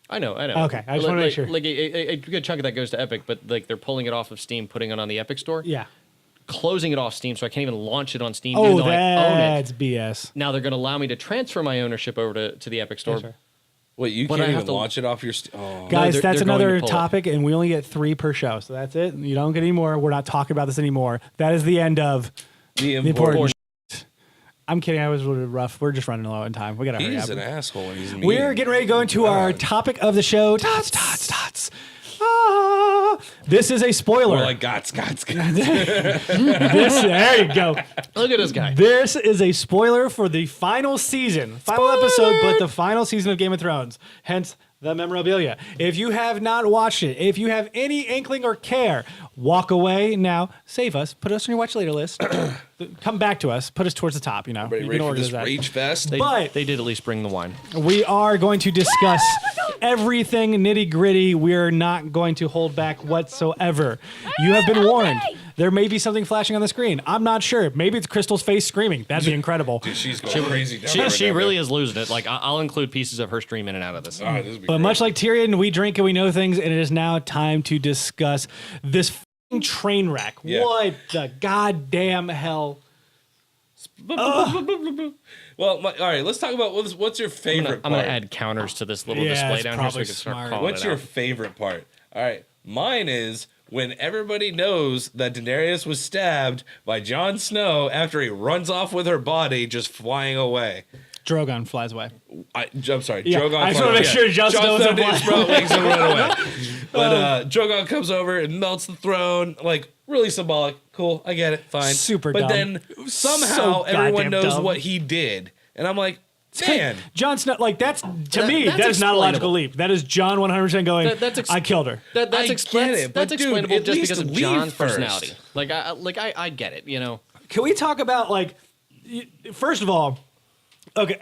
I know. Okay, I just wanna make sure. Like a good chunk of that goes to Epic, but like they're pulling it off of Steam, putting it on the Epic store. Yeah. Closing it off Steam, so I can't even launch it on Steam. Even though I own it. That's BS. Now they're going to allow me to transfer my ownership over to the Epic store. Yes, sir. Wait, you But can't I have even to- launch it off your... Oh. Guys, they're that's going to another pull it. topic, and we only get 3 per show, so that's it. You don't get any more. We're not talking about this anymore. That is the end of The the important... important. I'm kidding. I was a little rough. We're just running low on time. We got to hurry He's up. an asshole and he's mean. We're getting ready to go into our topic of the show. Tots. Ah, this is a spoiler. Or like gots. There you go. Look at this guy. This is a spoiler for the final season, final episode, but the final season of Game of Thrones. Hence the memorabilia. If you have not watched it, if you have any inkling or care, walk away now. Save us. Put us on your watch later list. Come back to us. Put us towards the top. You know. Ready You can for this organize that. rage fest? But They did at least bring the wine. we are going to discuss everything nitty gritty. We're not going to hold back whatsoever. You have been warned. There may be something flashing on the screen. I'm not sure. Maybe it's Crystal's face screaming. That'd be incredible. Dude, she's going crazy. down She there, really man. is losing it. Like I'll include pieces of her stream in and out of this. Oh, this would be But great. much like Tyrion, we drink and we know things, and it is now time to discuss this f***ing train wreck. Yeah. What the goddamn hell? Well, all right, let's talk about what's your favorite I'm gonna part. add counters to this little Yeah, display it's down here so we probably can start smart. calling What's it your out. favorite part? All right, mine is when everybody knows that Daenerys was stabbed by Jon Snow after he runs off with her body just flying away. Drogon flies away. I'm sorry, Yeah, Drogon. I just wanna make sure Jon Snow doesn't didn't fly sprout wings and run away. But Drogon comes over and melts the throne. Like, really symbolic. Cool, I get it. Fine. Super But dumb. then somehow So everyone goddamn knows dumb. what he did, and I'm like, man. Jon Snow, like that's to me, that's that is not a logical explainable. leap. That is John 100% going. That's I killed her. That's I get it, but that's dude, explainable at just least because of leave John's first. personality. I get it. You know. Can we talk about like, first of all, okay.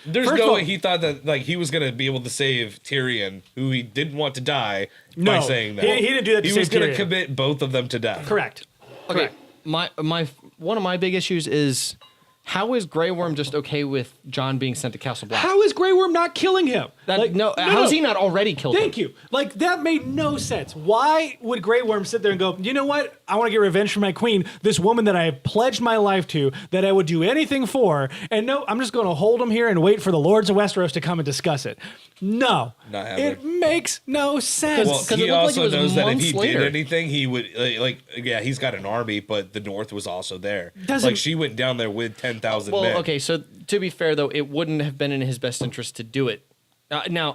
There's first no of all- way he thought that like he was gonna be able to save Tyrion, who he didn't want to die, by No, saying that. he didn't do that to He was save gonna Tyrion. commit both of them to death. Correct. Okay. Correct. My one of my big issues is how is Grey Worm just okay with John being sent to Castle Black? How is Grey Worm not killing him? Like, how is he not already killed him? Thank you. Like that made no sense. Why would Grey Worm sit there and go, you know what? I want to get revenge for my queen, this woman that I have pledged my life to, that I would do anything for, and no, I'm just going to hold him here and wait for the Lords of Westeros to come and discuss it. No, Not happening. it makes no sense. Well, 'Cause it he looked like also it was knows that if he months later. did anything, he would yeah, he's got an army, but the North was also there. Doesn't- Like she went down there with 10,000 Well, men. okay, so to be fair though, it wouldn't have been in his best interest to do it. Now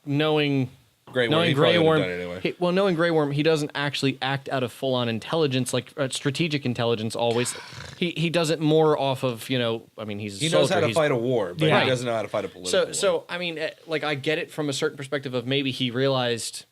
knowing Grey Worm, knowing he Grey probably Worm, would've done it anyway. knowing Grey Worm, he doesn't actually act out of full-on intelligence, like strategic intelligence. Always, he does it more off of I mean, he's a He soldier. knows how to he's- fight a war, but Yeah. he doesn't know how to fight a political war. So I mean, like I get it from a certain perspective of maybe he realized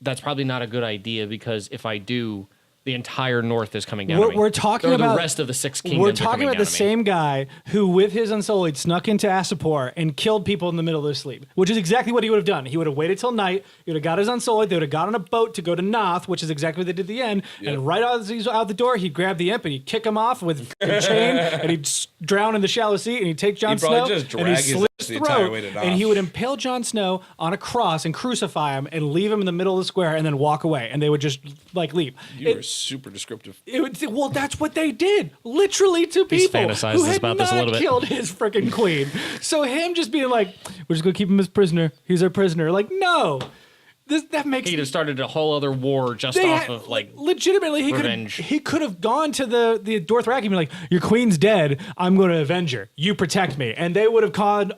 that's probably not a good idea because if I do, the entire North is coming down. to me. We're talking Or about the rest of the Six Kingdoms. We're are talking coming about down the to me. same guy who, with his Unsullied, snuck into Astapor and killed people in the middle of their sleep, which is exactly what he would have done. He would have waited till night. He would have got his Unsullied. They would have got on a boat to go to Noth, which is exactly what they did at the end. And right as he's out the door, he'd grab the imp and he'd kick him off with a chain, and he'd drown in the shallow sea, and he'd take Jon He'd probably Snow just and drag he'd his slit ass his the entire throat, way to and he Noth. would impale Jon Snow on a cross and crucify him and leave him in the middle of the square and then walk away, and they would just like leave. You were super descriptive. Well, that's what they did, literally to people fantasizes who had about not this a little bit. killed his freaking queen. So him just being like, "We're just gonna keep him as prisoner. He's our prisoner." Like, no, that makes He'd have started a whole other war just they off had- of like legitimately revenge. he could have gone to the Dothraki and been like, "Your queen's dead. I'm going to avenge her. You protect me." And they would have gone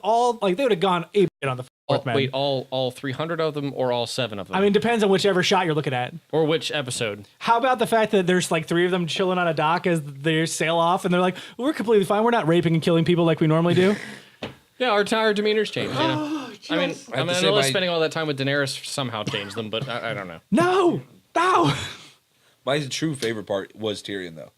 ape shit on the fourth man. wait, all 300 of them or all 7 of them? I mean, depends on whichever shot you're looking at. or which episode? How about the fact that there's like 3 of them chilling on a dock as they sail off, and they're like, "We're completely fine. We're not raping and killing people like we normally do." Yeah, our demeanors change. You know? I mean, I have to say unless my- spending all that time with Daenerys somehow changed them, but I don't know. No. My true favorite part was Tyrion, though.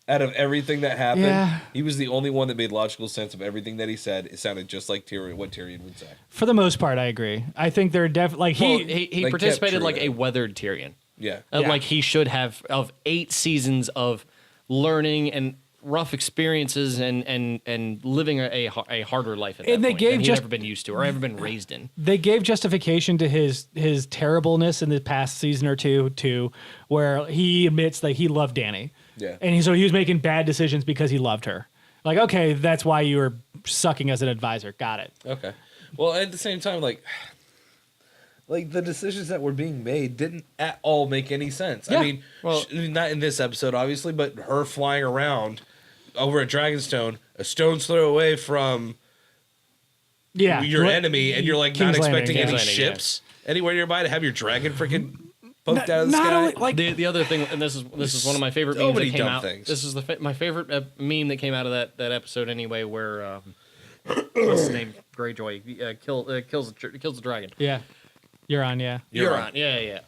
Out of everything that happened, Yeah. he was the only one that made logical sense of everything that he said. It sounded just like what Tyrion would say. For the most part, I agree. I think they're definitely like Well, he he They participated kept like true a to it. weathered Tyrion. Yeah. Yeah. Like he should have, of 8 seasons of learning and rough experiences and living a harder life at that And they point gave than he'd just- ever been used to or ever been raised in. they gave justification to his terribleness in the past season or two too, where he admits that he loved Dany. Yeah. And so he was making bad decisions because he loved her. Like, okay, that's why you were sucking as an advisor. Got it. Okay. Well, at the same time, like the decisions that were being made didn't at all make any sense. Yeah. I mean, Well- not in this episode, obviously, but her flying around over at Dragonstone, a stone's throw away from Yeah. your What- enemy, and you're like King's not Landing, expecting yeah. any King's Landing, yeah. ships anywhere nearby to have your dragon freaking poked out of the Not sky. only like The other thing, and this is one of my favorite So memes many that came dumb out. things. This is my favorite meme that came out of that episode anyway, where what's his name, Greyjoy kills the dragon. yeah. You're on, yeah. Euron, yeah.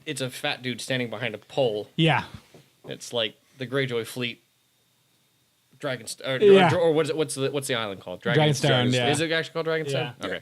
It's a fat dude standing behind a pole. Yeah. It's like the Greyjoy fleet. Yeah. Or what is it? What's the island called? Dragonstone, yeah. Is it actually called Dragonstone? Yeah. Okay.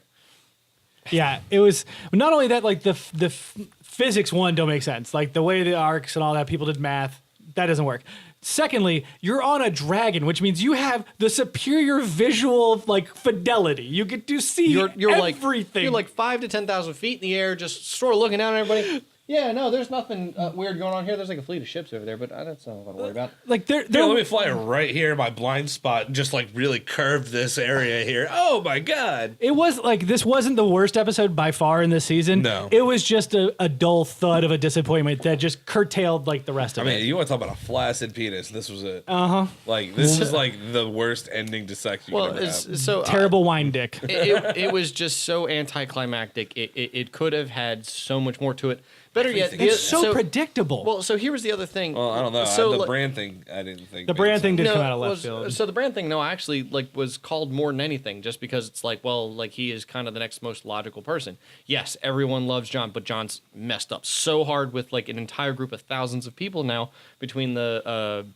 Yeah, it was not only that, like the physics one don't make sense. Like the way the arcs and all that, people did math, that doesn't work. Secondly, you're on a dragon, which means you have the superior visual like fidelity. You get to see You're everything. You're like 5,000 to 10,000 feet in the air, just sort of looking down at everybody. Yeah, no, there's nothing weird going on here. There's like a fleet of ships over there, but that's not what to worry about. like they're Yeah, let me fly right here in my blind spot and just like really curve this area here. Oh my god. It was like this wasn't the worst episode by far in this season. No. It was just a dull thud of a disappointment that just curtailed like the rest I of mean, it. you want to talk about a flaccid penis? This was it. Uh-huh. Like this is like the worst ending to sex you Well, could ever it's have. so Terrible wine dick. it was just so anticlimactic. It could have had so much more to it. Better yet, Everything. It's so predictable. Well, so here was the other thing. Well, I don't know. So the like- brand thing, I didn't think. The made brand thing sense. did come out of left was- field. So the brand thing, no, actually, like was called more than anything, just because it's like, well, like he is kind of the next most logical person. Yes, everyone loves John, but John's messed up so hard with like an entire group of thousands of people now between the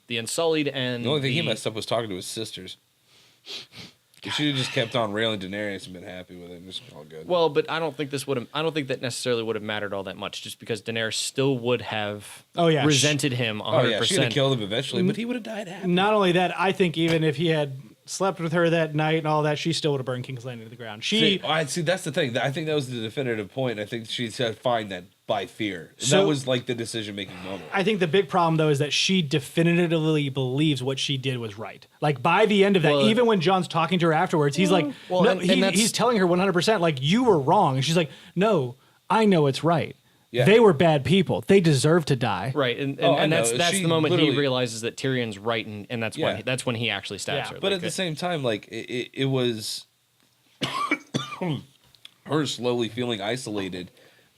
Unsullied and The only thing he messed up was talking to his sisters. He should have just kept on railing Daenerys and been happy with it. It was all good. Well, but I don't think that necessarily would have mattered all that much, just because Daenerys still would have Oh, yeah. resented him 100%. Oh yeah, she would have killed him eventually, but he would have died happy. Not only that, I think even if he had slept with her that night and all that, she still would have burned King's Landing to the ground. See, that's the thing. I think that was the definitive point. I think she said, "Find that by fear." So- that was like the decision-making moment. I think the big problem though is that she definitively believes what she did was right. Like by the end of that, Well, even when John's talking to her afterwards, he's like, well, no, and that's- he's telling her 100% like you were wrong, and she's like, no, I know it's right. Yeah. They were bad people. They deserve to die. Right, and Oh, I that's know. that's She the moment he literally- realizes that Tyrion's right, and that's Yeah. when he actually stabs Yeah. her. But Like, at the same time, like it was her slowly feeling isolated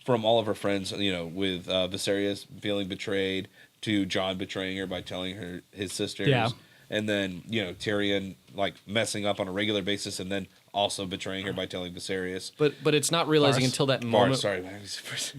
from all of her friends. You know, with Viserys feeling betrayed, to John betraying her by telling her his sisters, Yeah. and then Tyrion like messing up on a regular basis, and then also betraying her by telling Viserys. but it's not realizing until that moment. Sorry,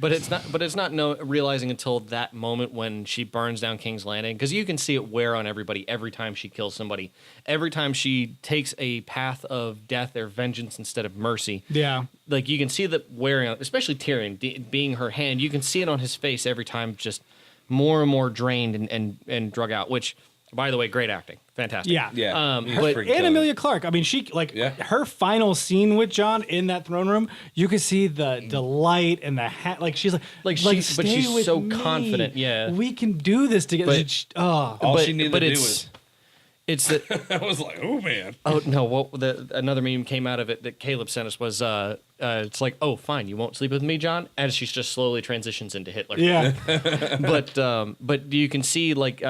But it's not realizing until that moment when she burns down King's Landing, because you can see it wear on everybody every time she kills somebody, every time she takes a path of death or vengeance instead of mercy. Yeah. Like you can see that wearing on, especially Tyrion being her hand. You can see it on his face every time, just more and more drained and drug out. Which, by the way, great acting, fantastic. Yeah. Yeah, he's but freaking And killing Amelia it. Clark. I mean, she like Yeah. her final scene with John in that throne room. You could see the delight and the like. She's But stay she's with so me. confident, yeah. we can do this together. But- oh, All but- she needed but to do it's- was. It's that. I was like, oh man. Oh no! What another meme came out of it that Caleb sent us was it's like, oh fine, you won't sleep with me, John, as she just slowly transitions into Hitler. yeah. But you can see like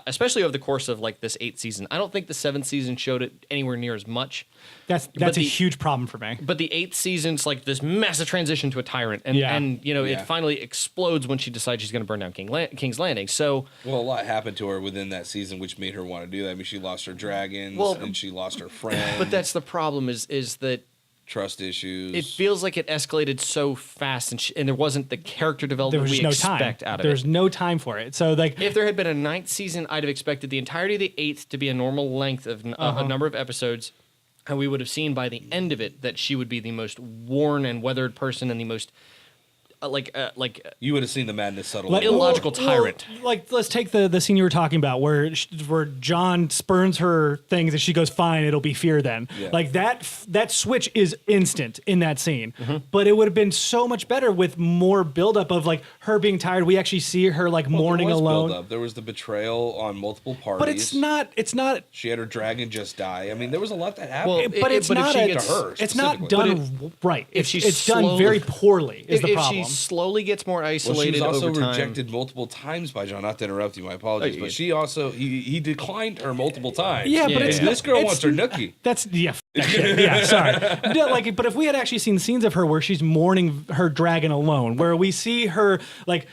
especially over the course of like this 8th season, I don't think the 7th season showed it anywhere near as much. That's But a the- huge problem for me. But the 8th season's like this massive transition to a tyrant, and Yeah. Yeah. it finally explodes when she decides she's going to burn down King's Landing. So Well, a lot happened to her within that season, which made her want to do that. I mean, she lost her dragons, Well, and she lost her friend. But that's the problem is that trust issues. It feels like it escalated so fast, and there wasn't the character There development was we just no time. expect out of There's it. no time for it. So like, If there had been a 9th season, I'd have expected the entirety of the 8th to be a normal length of a number of episodes, and we would have seen by the end of it that she would be the most worn and weathered person and the most you would have seen the madness subtle. Like, illogical tyrant. Like, let's take the scene you were talking about where John spurns her things and she goes, "Fine, it'll be fear then." Yeah. Like that switch is instant in that scene. But it would have been so much better with more buildup of like her being tired. We actually see her like mourning there was alone. build-up. There was the betrayal on multiple parties. But it's not. She had her dragon just die. I mean, there was a lot that happened. Well, But it's but if not. she A, gets- to her it's not specifically. done right. if she It's done slowly- very poorly. Is the if problem? she slowly gets more Well, she isolated was also over time. rejected multiple times by John. Not to interrupt you, my apologies. Oh, But yeah. she also he declined her multiple times. Yeah, but Yeah, it's yeah. not, This girl it's wants her nookie. That's that shit. Yeah, sorry. No, like, but if we had actually seen scenes of her where she's mourning her dragon alone, where we see her like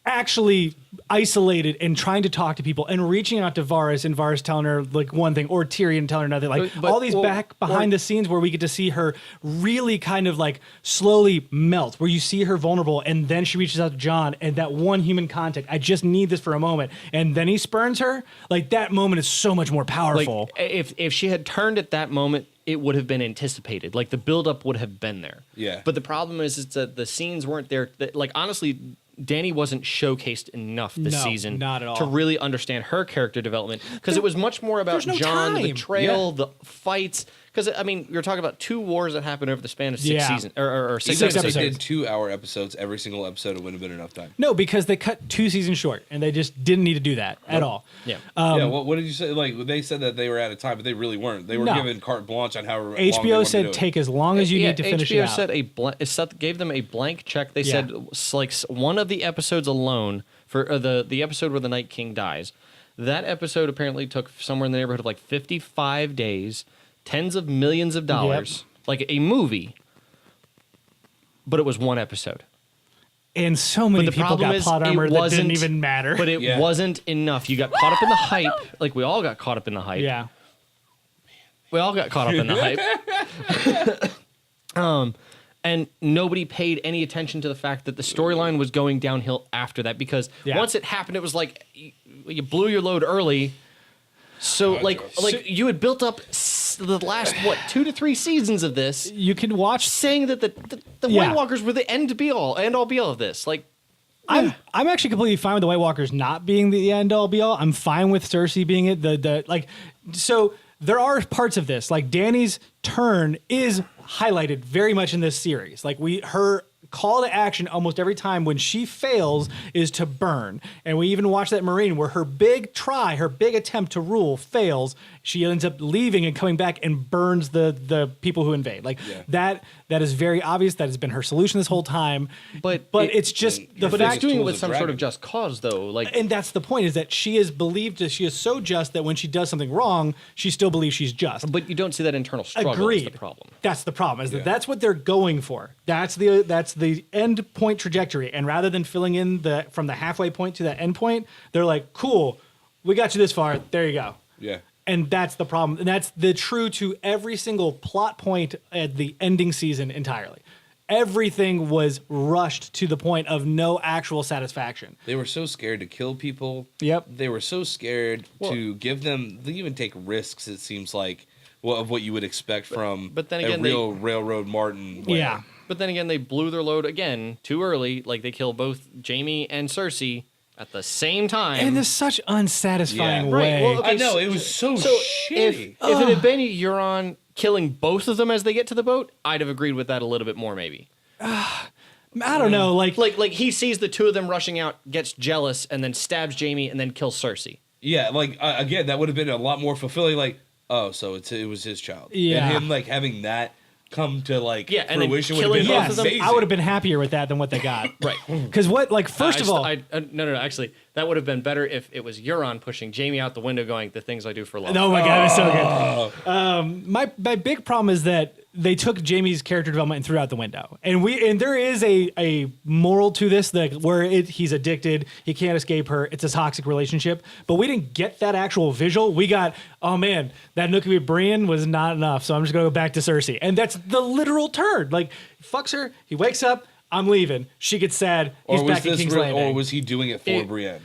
actually isolated and trying to talk to people and reaching out to Varys and Varys telling her like one thing or Tyrion telling her another, like But- all these behind the scenes where we get to see her really kind of like slowly melt, where you see her vulnerable and then she reaches out to John and that one human contact. I just need this for a moment, and then he spurns her. Like that moment is so much more Like powerful. if she had turned at that moment, it would have been anticipated. Like the buildup would have been there. Yeah. But the problem is that the scenes weren't there. Like honestly, Dany wasn't showcased enough this No, season not at all. to really understand her character development, because it was much more about there's no John, the time. betrayal, Yeah. the fights. Because I mean, you're talking about 2 wars that happened over the span of 6 Yeah. seasons or 6 Even if episodes. they episodes. did 2-hour episodes, every single episode, it wouldn't have been enough time. No, because they cut 2 seasons short, and they just didn't need to do that at all. Yeah. Yeah, what did you say? Like they said that they were out of time, but they really weren't. They were No. given carte blanche on how long they HBO wanted to do said it. take as long as you need to finish HBO it out. said gave them a blank check. They Yeah. said like one of the episodes alone for the episode where the Night King dies. That episode apparently took somewhere in the neighborhood of like 55 days, tens of millions of dollars, like a movie. But it was one episode. And so many But the people problem got is plot it armor that didn't wasn't even matter. But it Yeah. wasn't enough. You got caught up in the hype. Like we all got caught up in the hype. yeah. We all got caught up in the hype. And nobody paid any attention to the fact that the storyline was going downhill after that, because Yeah. once it happened, it was like you blew your load early. So like you had built up the last 2 to 3 seasons of this, You can watch. saying that the Yeah. White Walkers were the end all be all of this. Like I'm actually completely fine with the White Walkers not being the end all be all. I'm fine with Cersei being it. The like, so there are parts of this, like Dany's turn is highlighted very much in this series. Like her call to action almost every time when she fails is to burn. And we even watch that Marine where her big attempt to rule fails. She ends up leaving and coming back and burns the people who invade. Like that is very obvious. That has been her solution this whole time. But it's just the but fact it's doing it tools with of some sort dragon. of just cause though. Like and that's the point, is that she is so just that when she does something wrong, she still believes she's just. but you don't see that internal struggle. Agreed. Is the problem. That's the problem. Is Yeah. that that's what they're going for. That's the end point trajectory. And rather than filling in from the halfway point to that end point, they're like, cool, we got you this far. There you go. Yeah. And that's the problem. And that's the true to every single plot point at the ending season entirely. Everything was rushed to the point of no actual satisfaction. They were so scared to kill people. Yep. They were so scared to give them. They even take risks. It seems like of what you would expect from but then a again, real railroad Martin. Way. Yeah. But then again, they blew their load again too early. Like they kill both Jamie and Cersei at the same time. And in such unsatisfying Yeah. Right, way. well, okay, I know it was so so shitty. if it had been Euron killing both of them as they get to the boat, I'd have agreed with that a little bit more, maybe. I don't know. Like Like he sees the two of them rushing out, gets jealous, and then stabs Jamie, and then kills Cersei. Yeah, like again, that would have been a lot more fulfilling. Like, oh, so it was his child. Yeah. And him like having that come to like Yeah, and then fruition would have killing been both yes, of them. amazing. I would have been happier with that than what they got. Right. Because first of all, no. Actually, that would have been better if it was Euron pushing Jamie out. the window, going, "The things I do for love." oh my god, it's so good. My big problem is that they took Jaime's character development and threw it out the window. And there is a moral to this that where he's addicted, he can't escape her. It's a toxic relationship, but we didn't get that actual visual. We got, oh man, that Nookie with Brienne was not enough, so I'm just gonna go back to Cersei. And that's the literal turn. Like, he fucks her, he wakes up, I'm leaving. She gets sad. He's back in King's Landing. Or was he doing it for Brienne?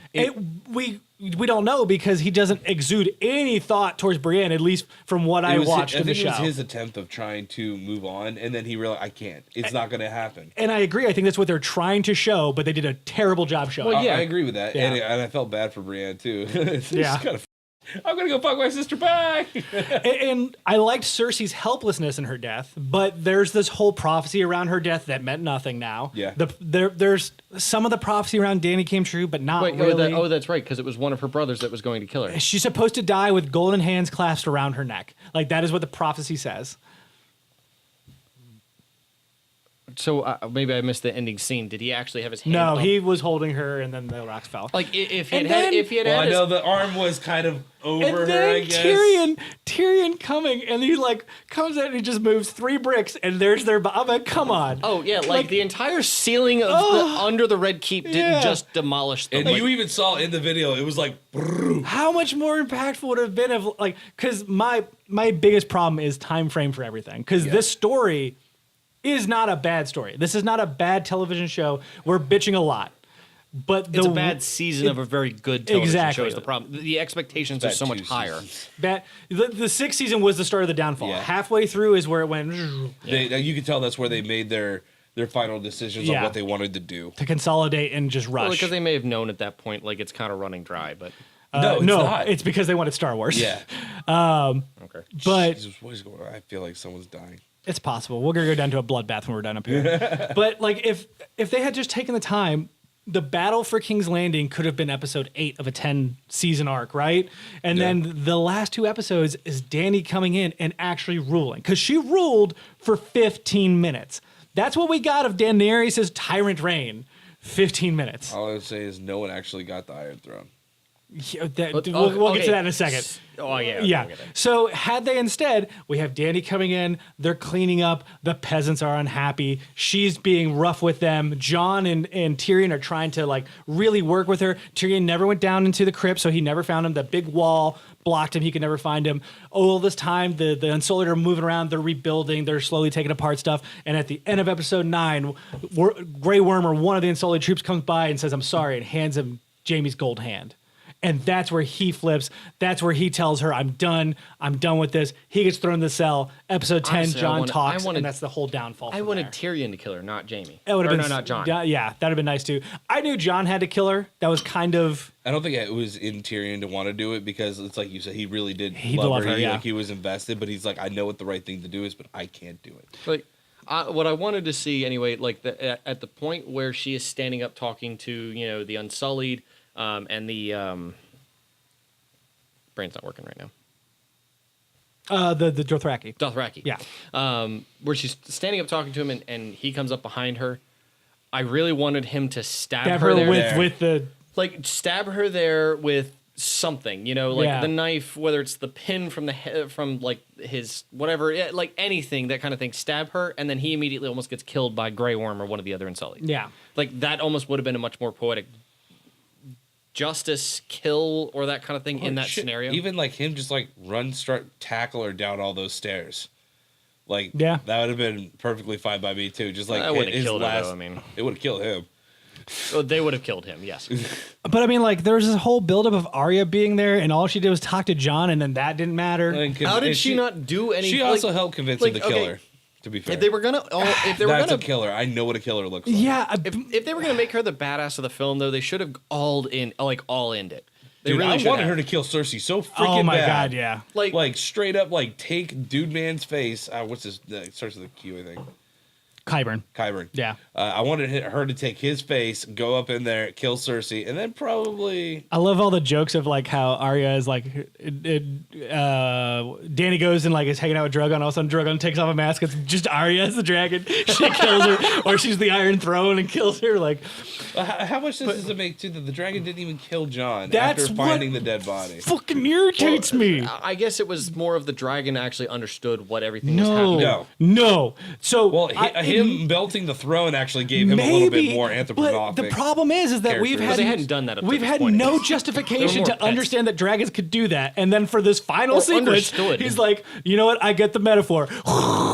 We don't know because he doesn't exude any thought towards Brienne, at least from what I watched in the show. I think it was his attempt of trying to move on, and then he realized, I can't. It's not going to happen. And I agree. I think that's what they're trying to show, but they did a terrible job showing. Well, yeah, I agree with that. Yeah. And I felt bad for Brienne, too. Yeah. I'm going to go fuck my sister back. and I liked Cersei's helplessness in her death, but there's this whole prophecy around her death that meant nothing now. Yeah. There's some of the prophecy around Dany came true, but not really. That's right, because it was one of her brothers that was going to kill her. She's supposed to die with golden hands clasped around her neck. Like, that is what the prophecy says. So maybe I missed the ending scene. Did he actually have his hand? No, he was holding her, and then the rocks fell. Like if he had, I know the arm was kind of over and her. Then I guess Tyrion coming, and he like comes in and he just moves 3 bricks, and there's their. I'm like, come on. Oh yeah, like the entire ceiling of under the Red Keep didn't just demolish them. And you even saw in the video, it was like. Brrr. How much more impactful would it have been if like? Because my biggest problem is time frame for everything. Because this story is not a bad story. This is not a bad television show. We're bitching a lot. But it's a bad season of a very good television show is the problem. The expectations are so much higher. The 6th season was the start of the downfall. Yeah. Halfway through is where it went. You can tell that's where they made their final decisions on what they wanted to do. To consolidate and just rush. Well, because they may have known at that point, like, it's kind of running dry, but... No, it's not. It's because they wanted Star Wars. Yeah. Okay. But... Jesus, what is going on? I feel like someone's dying. It's possible. We're gonna go down to a bloodbath when we're done up here. But like, if they had just taken the time, the battle for King's Landing could have been episode 8 of a 10-season arc, right? And then the last 2 episodes is Dany coming in and actually ruling, because she ruled for 15 minutes. That's what we got of Daenerys' tyrant reign. 15 minutes. All I would say is no one actually got the Iron Throne. Yeah, we'll get to that in a second. Oh, yeah. Yeah. So had they instead, we have Dany coming in, they're cleaning up, the peasants are unhappy, she's being rough with them, Jon and Tyrion are trying to like really work with her. Tyrion never went down into the crypt, so he never found him. The big wall blocked him, he could never find him. All this time, the Unsullied are moving around, they're rebuilding, they're slowly taking apart stuff, and at the end of episode 9, Grey Worm or one of the Unsullied troops comes by and says, I'm sorry, and hands him Jaime's gold hand. And that's where he flips. That's where he tells her, I'm done with this. He gets thrown in the cell. Episode 10, honestly, Jon talks, and that's the whole downfall. I wanted Tyrion to kill her, not Jaime. It would have been not Jon. Yeah, that would have been nice too. I knew Jon had to kill her. That was kind of... I don't think it was in Tyrion to want to do it, because it's like you said, he really did love her. Like, he was invested, but he's like, I know what the right thing to do is, but I can't do it. Like, what I wanted to see anyway, like at the point where she is standing up talking to, the Unsullied, and the brain's not working right now. The Dothraki. Dothraki. Yeah. Where she's standing up talking to him, and he comes up behind her. I really wanted him to stab her there. with the stab her there with something, the knife, whether it's the pin from the head, from like his whatever, like anything, that kind of thing. Stab her, and then he immediately almost gets killed by Grey Worm or one of the other Unsullied. Yeah. Like that almost would have been a much more poetic justice kill or that kind of thing in that scenario. Even like him just like tackle her down all those stairs. Like that would have been perfectly fine by me too. Just like I wouldn't have killed her, though, it would have killed him. Well, they would have killed him, yes. But I mean, like, there was this whole buildup of Arya being there, and all she did was talk to Jon, and then that didn't matter. How did she not do anything? She also helped convince him to kill her. To be fair, if they were gonna, that's a killer. I know what a killer looks like. Yeah, if they were gonna make her the badass of the film, though, they should have all in it. They Dude, really I wanted her to kill Cersei so freaking bad. Oh my god, yeah. Like straight up, like take dude man's face. What's this? Starts with a Q, I think. Qyburn. Yeah. I wanted her to take his face, go up in there, kill Cersei, and then probably. I love all the jokes of like how Arya is like, Danny goes and like is hanging out with Drogon. All of a sudden, Drogon takes off a mask. It's just Arya as the dragon. She kills her, or she's the Iron Throne and kills her. Like, how much sense does it make too that the dragon didn't even kill Jon That's after finding the dead body? Fucking irritates me. I guess it was more of the dragon actually understood what everything was happening. No. So Well, him belting the throne actually gave him a little bit more anthropomorphic. But the problem is that we've had they hadn't done that. We've had no justification to understand that dragons could do that, and then for this final sequence, he's like, you know what? I get the metaphor.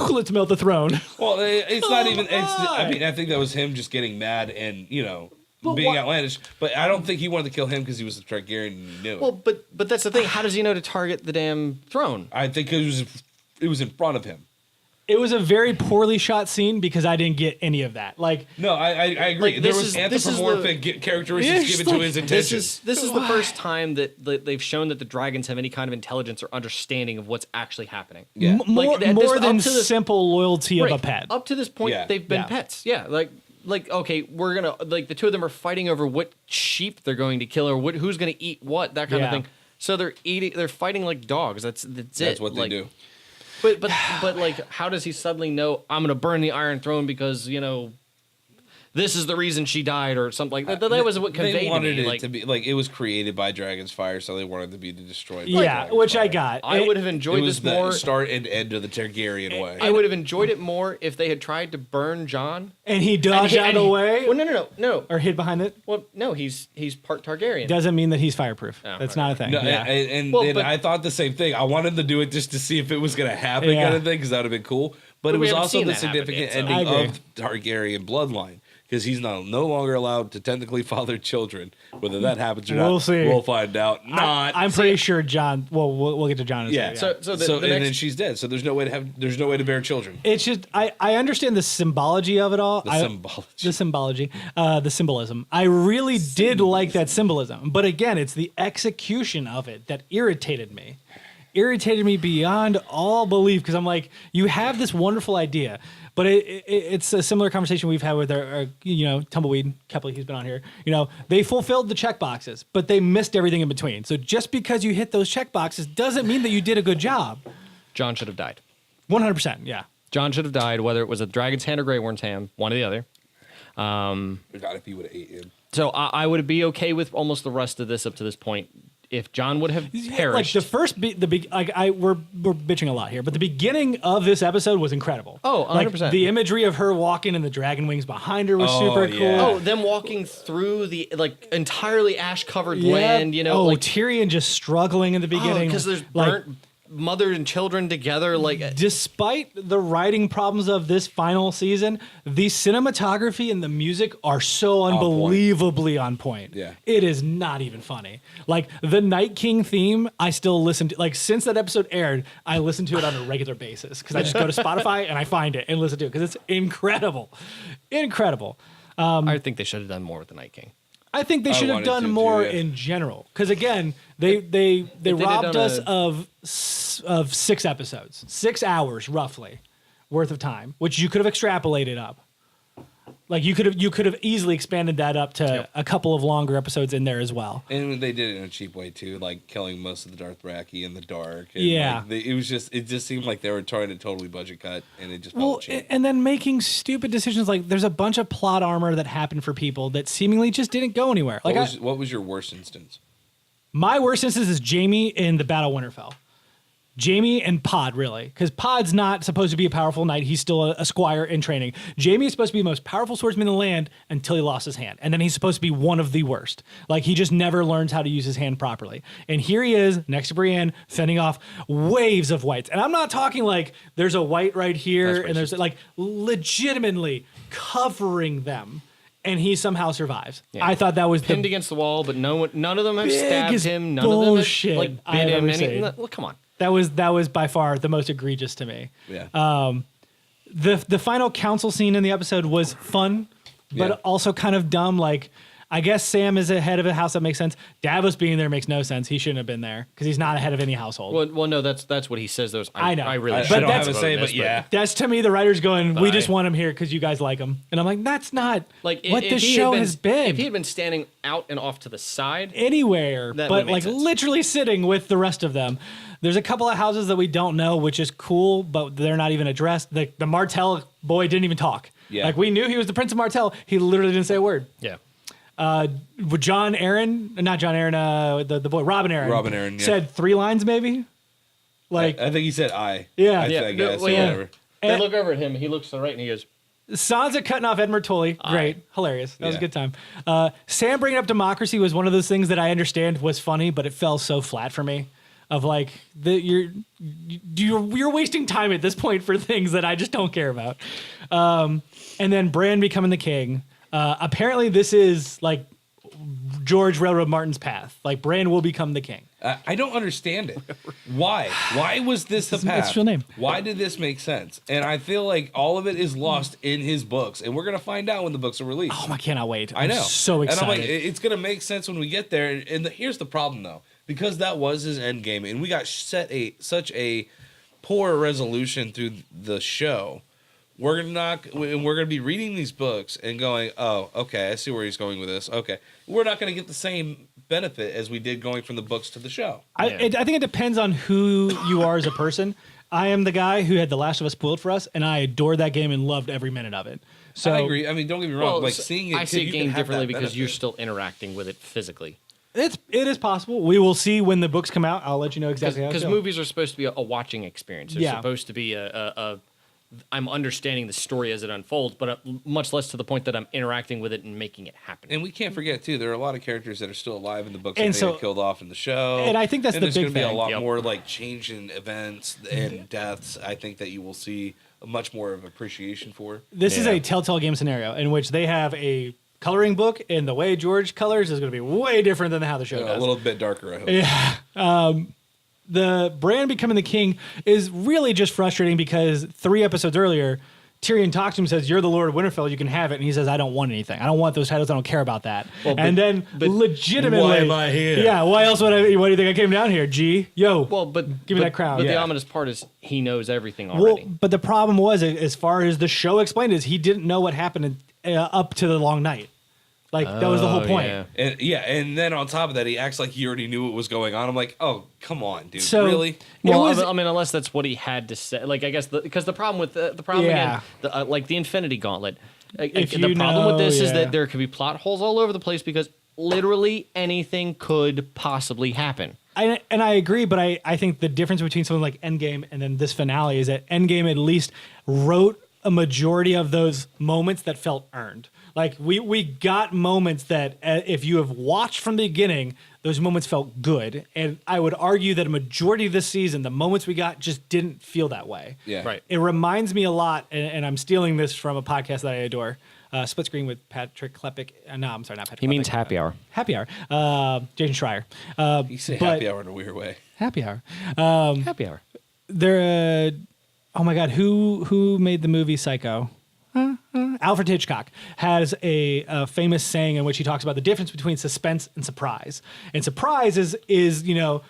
Let's melt the throne. Well, it's not even. I mean, I think that was him just getting mad and being outlandish. But I don't think he wanted to kill him because he was a Targaryen and he knew it. Well, but that's the thing. How does he know to target the damn throne? I think it was in front of him. It was a very poorly shot scene because I didn't get any of that. Like, no, I agree. Like, there was anthropomorphic characteristics given to his intentions. This is the first time that they've shown that the dragons have any kind of intelligence or understanding of what's actually happening. Yeah. More than simple loyalty of a pet. Up to this point, they've been pets. Yeah, like okay, we're gonna the two of them are fighting over what sheep they're going to kill or who's gonna eat what, that kind of thing. So they're fighting like dogs. That's it. That's what they do. But like, how does he suddenly know I'm gonna burn the Iron Throne because this is the reason she died or something like that? That was what conveyed they wanted to me. It to be like it was created by Dragon's Fire, so they wanted to be destroyed. Yeah, which I got. I would have enjoyed this more. Start and end of the Targaryen way. I would have enjoyed it more if they had tried to burn Jon and he dodged out of the way. Well, no, or hid behind it. Well, no, he's part Targaryen. Doesn't mean that he's fireproof. Oh, That's not a thing. No, yeah. and I thought the same thing. I wanted him to do it just to see if it was going to happen, kind of thing, because that would have been cool. But it was also the significant ending of Targaryen bloodline. Because he's no longer allowed to technically father children. Whether that happens or not, we'll see. We'll find out. I'm pretty sure Jon. Well, we'll get to Jon. Yeah. So then she's dead. So there's no way to bear children. It's just I understand the symbology of it all. The symbolism. I really did like that symbolism, but again, it's the execution of it that irritated me. Beyond all belief, because I'm like, you have this wonderful idea, but it's a similar conversation we've had with our Tumbleweed Kepley, who's been on here. They fulfilled the check boxes, but they missed everything in between. So just because you hit those check boxes doesn't mean that you did a good job. Jon should have died. 100%, yeah. Jon should have died, whether it was a dragon's hand or Grey Worm's hand, one or the other. God, if he would have ate him. So I would be okay with almost the rest of this up to this point. If Jon would have perished, like the first, we're bitching a lot here, but the beginning of this episode was incredible. Oh, 100%. Like, the imagery of her walking and the dragon wings behind her was super cool. Oh, them walking through the entirely ash covered land. Tyrion just struggling in the beginning because there's burnt mother and children together. Despite the writing problems of this final season, the cinematography and the music are so unbelievably on point. Yeah, it is not even funny. Like the Night King theme, I still listen to. Like since that episode aired, I listen to it on a regular basis because I just go to Spotify and I find it and listen to it because it's incredible. I think they should have done more with the Night King. I think they should have done more in general. Because again, they robbed us of 6 episodes, 6 hours roughly worth of time, which you could have extrapolated up. Like you could have easily expanded that up to a couple of longer episodes in there as well. And they did it in a cheap way too, like killing most of the Dothraki in the dark. And it just seemed like they were trying to totally budget cut, and it just felt cheap. And then making stupid decisions like there's a bunch of plot armor that happened for people that seemingly just didn't go anywhere. Like what was your worst instance? My worst instance is Jaime in the Battle of Winterfell. Jaime and Pod, really, because Pod's not supposed to be a powerful knight. He's still a squire in training. Jaime is supposed to be the most powerful swordsman in the land until he lost his hand. And then he's supposed to be one of the worst. Like, he just never learns how to use his hand properly. And here he is, next to Brienne, fending off waves of whites. And I'm not talking like there's a white right here, and there's like legitimately covering them. And he somehow survives. Yeah. I thought that was pinned against the wall, but none of them have stabbed him. None bullshit of them have bit him. Well, come on. That was by far the most egregious to me. Yeah. The final council scene in the episode was fun, but also kind of dumb. Like I guess Sam is ahead of a house. That makes sense. Davos being there makes no sense. He shouldn't have been there because he's not ahead of any household. Well, no, that's what he says. I know. I really I should don't have have a say, but yeah. That's to me the writers going, we Bye. just want him here because you guys like him. And I'm like, that's not like what if this he had show been- has been. If he had been standing out and off to the side, Anywhere, That but would make like sense. literally sitting with the rest of them. There's a couple of houses that we don't know, which is cool, but they're not even addressed. The Martell boy didn't even talk. Yeah. Like we knew he was the Prince of Martell. He literally didn't say a word. yeah. Not John Aaron, the boy, Robin Aaron. Robin Aaron, yeah. Said 3 lines maybe. Like I think he said I. Yeah. I Yeah, guess, well, yeah. whatever. They look over at him. He looks to the right and he goes, Sansa cutting off Edmund Tully, great, hilarious. That was a Yeah. good time. Sam bringing up democracy was one of those things that I understand was funny, but it fell so flat for me. Of like you're wasting time at this point for things that I just don't care about. And then Bran becoming the king. Apparently, this is like George Railroad Martin's path. Like Bran will become the king. I don't understand it. Why? Why was this the path? It's his real name. Why did this make sense? And I feel like all of it is lost in his books, and we're gonna find out when the books are released. Oh, I cannot wait. I know. I'm so excited. And I'm like, it's gonna make sense when we get there. And here's the problem, though, because that was his end game, and we got set such a poor resolution through the show. We're gonna be reading these books and going, oh, okay, I see where he's going with this. Okay, we're not gonna get the same benefit as we did going from the books to the show. I think it depends on who you are as a person. I am the guy who had The Last of Us spoiled for us, and I adored that game and loved every minute of it. So I agree. I mean, don't get me wrong. well, like seeing it, I see you a can game have differently that because you're benefit. still interacting with it physically. it is possible. We will see when the books come out. I'll let you know exactly how it Because goes. movies are supposed to be a watching experience. They're Yeah. supposed to be I'm understanding the story as it unfolds, but much less to the point that I'm interacting with it and making it happen. And we can't forget too, there are a lot of characters that are still alive in the books And that they so- got killed off in the show. And I think that's the there's big gonna be a thing. lot Yep. more like change in events and deaths. I think that you will see much more of appreciation for. This is Yeah. a Telltale game scenario in which they have a coloring book, and the way George colors is going to be way different than how the show A does. little bit darker, I hope. The Bran becoming the king is really just frustrating because 3 episodes earlier, Tyrion talks to him and says, "You're the Lord of Winterfell. You can have it." And he says, "I don't want anything. I don't want those titles. I don't care about that." And then legitimately, why am I here? Yeah, why else would I? Why do you think I came down here? G, yo. Well, but give me that crown. But the Yeah. ominous part is he knows everything Well, already. but the problem was, as far as the show explained, is he didn't know what happened up to the long night. Like that was the whole point. Yeah. And then on top of that, he acts like he already knew what was going on. I'm like, oh, come on, dude. So- Really? Well, was- I mean, unless that's what he had to say. Like, I guess because the problem with the problem Yeah. again, like the Infinity Gauntlet. If The you problem with know, this is yeah. that there could be plot holes all over the place because literally anything could possibly happen. And I agree, but I think the difference between something like Endgame and then this finale is that Endgame at least wrote a majority of those moments that felt earned. Like we got moments that if you have watched from the beginning, those moments felt good. And I would argue that a majority of this season, the moments we got just didn't feel that way. Yeah. Right. It reminds me a lot, and I'm stealing this from a podcast that I adore, Split Screen with Patrick Klepek. No, I'm sorry, not Patrick. He means Klepek. happy hour. Happy Hour. Jason Schreier. You say but- happy hour in a weird way. Happy Hour. Happy hour. They're oh my god, who made the movie Psycho? Alfred Hitchcock has a famous saying in which he talks about the difference between suspense and surprise. And surprise is you know,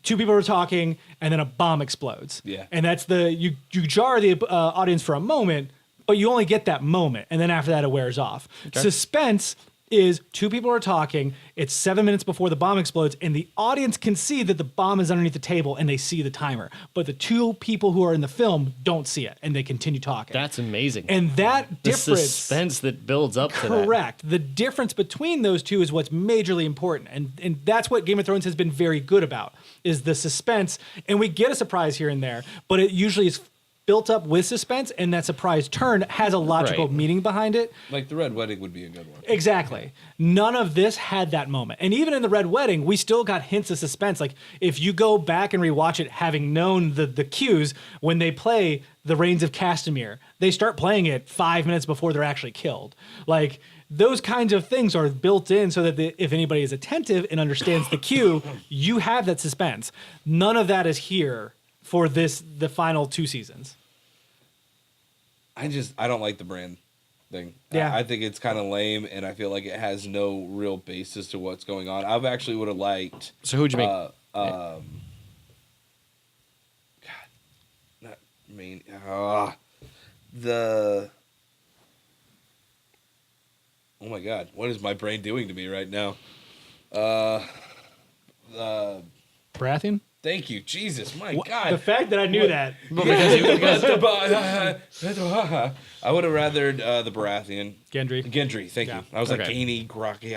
2 people are talking and then a bomb explodes. Yeah. And that's you jar the audience for a moment, but you only get that moment, and then after that it wears off. Suspense is 2 people are talking, it's 7 minutes before the bomb explodes, and the audience can see that the bomb is underneath the table and they see the timer. But the 2 people who are in the film don't see it, and they continue talking. That's amazing. And that the difference, suspense that builds up to that. correct. The difference between those 2 is what's majorly important, and that's what Game of Thrones has been very good about, is the suspense. And we get a surprise here and there, but it usually is built up with suspense, and that surprise turn has a logical Right. meaning behind it. Like the Red Wedding would be a good one. Exactly. None of this had that moment. And even in the Red Wedding, we still got hints of suspense. Like if you go back and rewatch it, having known the cues, when they play The Reigns of Castamere, they start playing it 5 minutes before they're actually killed. Like those kinds of things are built in so that if anybody is attentive and understands the cue, you have that suspense. None of that is here for the final 2 seasons. I don't like the brand. thing. Yeah. I think it's kind of lame, and I feel like it has no real basis to what's going on. I actually would have liked. So who'd you make? God, not mean. The. Oh my God! What is my brain doing to me right now? Baratheon? Thank you, Jesus, my The God! fact that I knew that. I would have rathered the Baratheon. Gendry. Thank Yeah. you. I was like Okay. Gainy, Graki.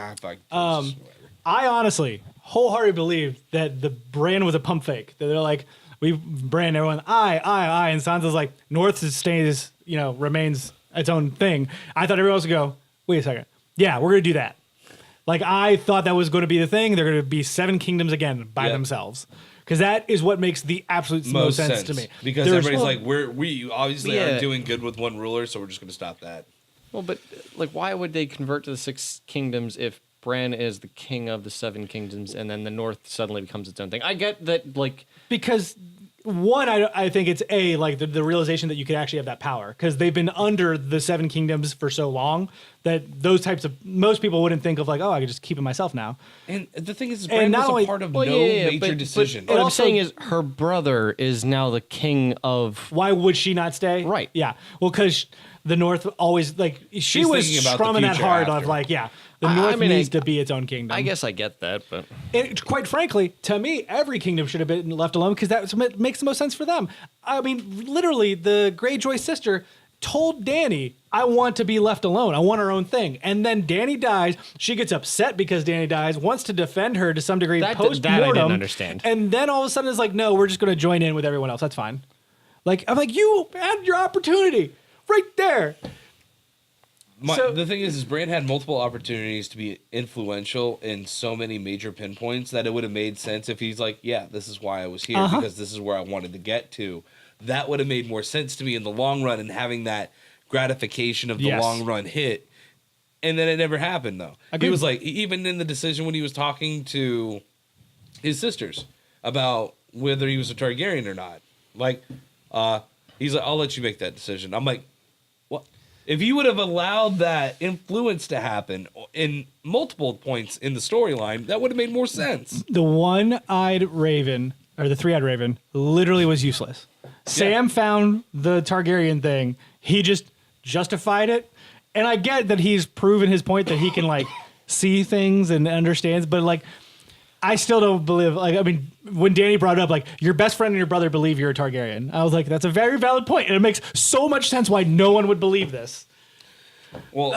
I honestly, wholeheartedly believe that the Bran was a pump fake. That they're like, Bran, everyone, I. And Sansa's like, North stays, remains its own thing. I thought everyone else would go, wait a second. Yeah, we're going to do that. Like, I thought that was going to be the thing. They're going to be 7 kingdoms again by themselves. Because that is what makes the absolute most sense to me. Because everybody's like, we obviously aren't doing good with one ruler, so we're just going to stop that. Well, but like, why would they convert to the 6 kingdoms if Bran is the king of the 7 kingdoms, and then the North suddenly becomes its own thing? I get that, like, because one, I think it's like the realization that you could actually have that power, because they've been under the 7 kingdoms for so long that those types of most people wouldn't think of like, oh, I could just keep it myself now. And the thing is, Bran not was only- a part of well, no major decision. But what I'm also- saying is, her brother is now the king of. Why would she not stay? Right. Yeah. Well, because the North always like she was thinking about the strumming that future hard after. of like, the North mean, needs to be its own kingdom. I guess I get that, but Quite frankly, to me, every kingdom should have been left alone because that makes the most sense for them. I mean, literally, the Greyjoy sister told Dany, I want to be left alone. I want her own thing. And then Dany dies. She gets upset because Dany dies, wants to defend her to some degree That I post-mortem. didn't understand. And then all of a sudden it's like, no, we're just going to join in with everyone else. That's fine. Like, I'm like, you had your opportunity right there. The thing is Bran had multiple opportunities to be influential in so many major pinpoints that it would have made sense if he's like, yeah, this is why I was here, because this is where I wanted to get to. That would have made more sense to me in the long run, and having that gratification of the long run hit. And then it never happened, though. Agreed. He was like, even in the decision when he was talking to his sisters about whether he was a Targaryen or not, like, he's like, I'll let you make that decision. I'm like, what? If you would have allowed that influence to happen in multiple points in the storyline, that would have made more sense. The one-eyed raven, or the three-eyed raven, literally was useless. Sam found the Targaryen thing. He just justified it. And I get that he's proven his point that he can, like, see things and understands. But, like, I still don't believe, like, I mean, when Dany brought it up, like, your best friend and your brother believe you're a Targaryen. I was like, that's a very valid point. And it makes so much sense why no one would believe this. Well,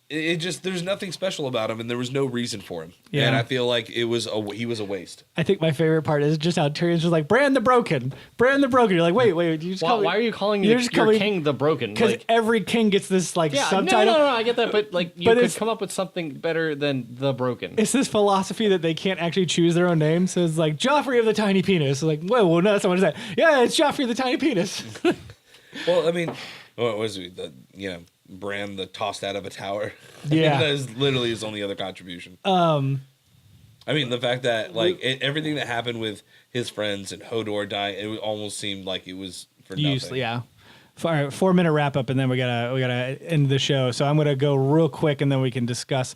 It just there's nothing special about him, and there was no reason for him. Yeah. And I feel like he was a waste. I think my favorite part is just how Tyrion's just like, Bran the Broken. Bran the Broken. You're like, wait, you just call me, why are you calling you're your just calling- king the Broken? Because Like, every king gets this, like, yeah, subtitle. no, I get that, but like, you But could it's- come up with something better than the Broken. It's this philosophy that they can't actually choose their own name. So it's like Joffrey of the Tiny Penis. Like, well, no, that's not what it said. Yeah, it's Joffrey of the Tiny Penis. Well, I mean, what was it? Bran the tossed out of a tower. Yeah. That is literally his only other contribution. I mean, the fact that everything that happened with his friends and Hodor dying, it almost seemed like it was for nothing. Usually, yeah. All right, 4-minute wrap up, and then we gotta end the show. So I'm gonna go real quick, and then we can discuss.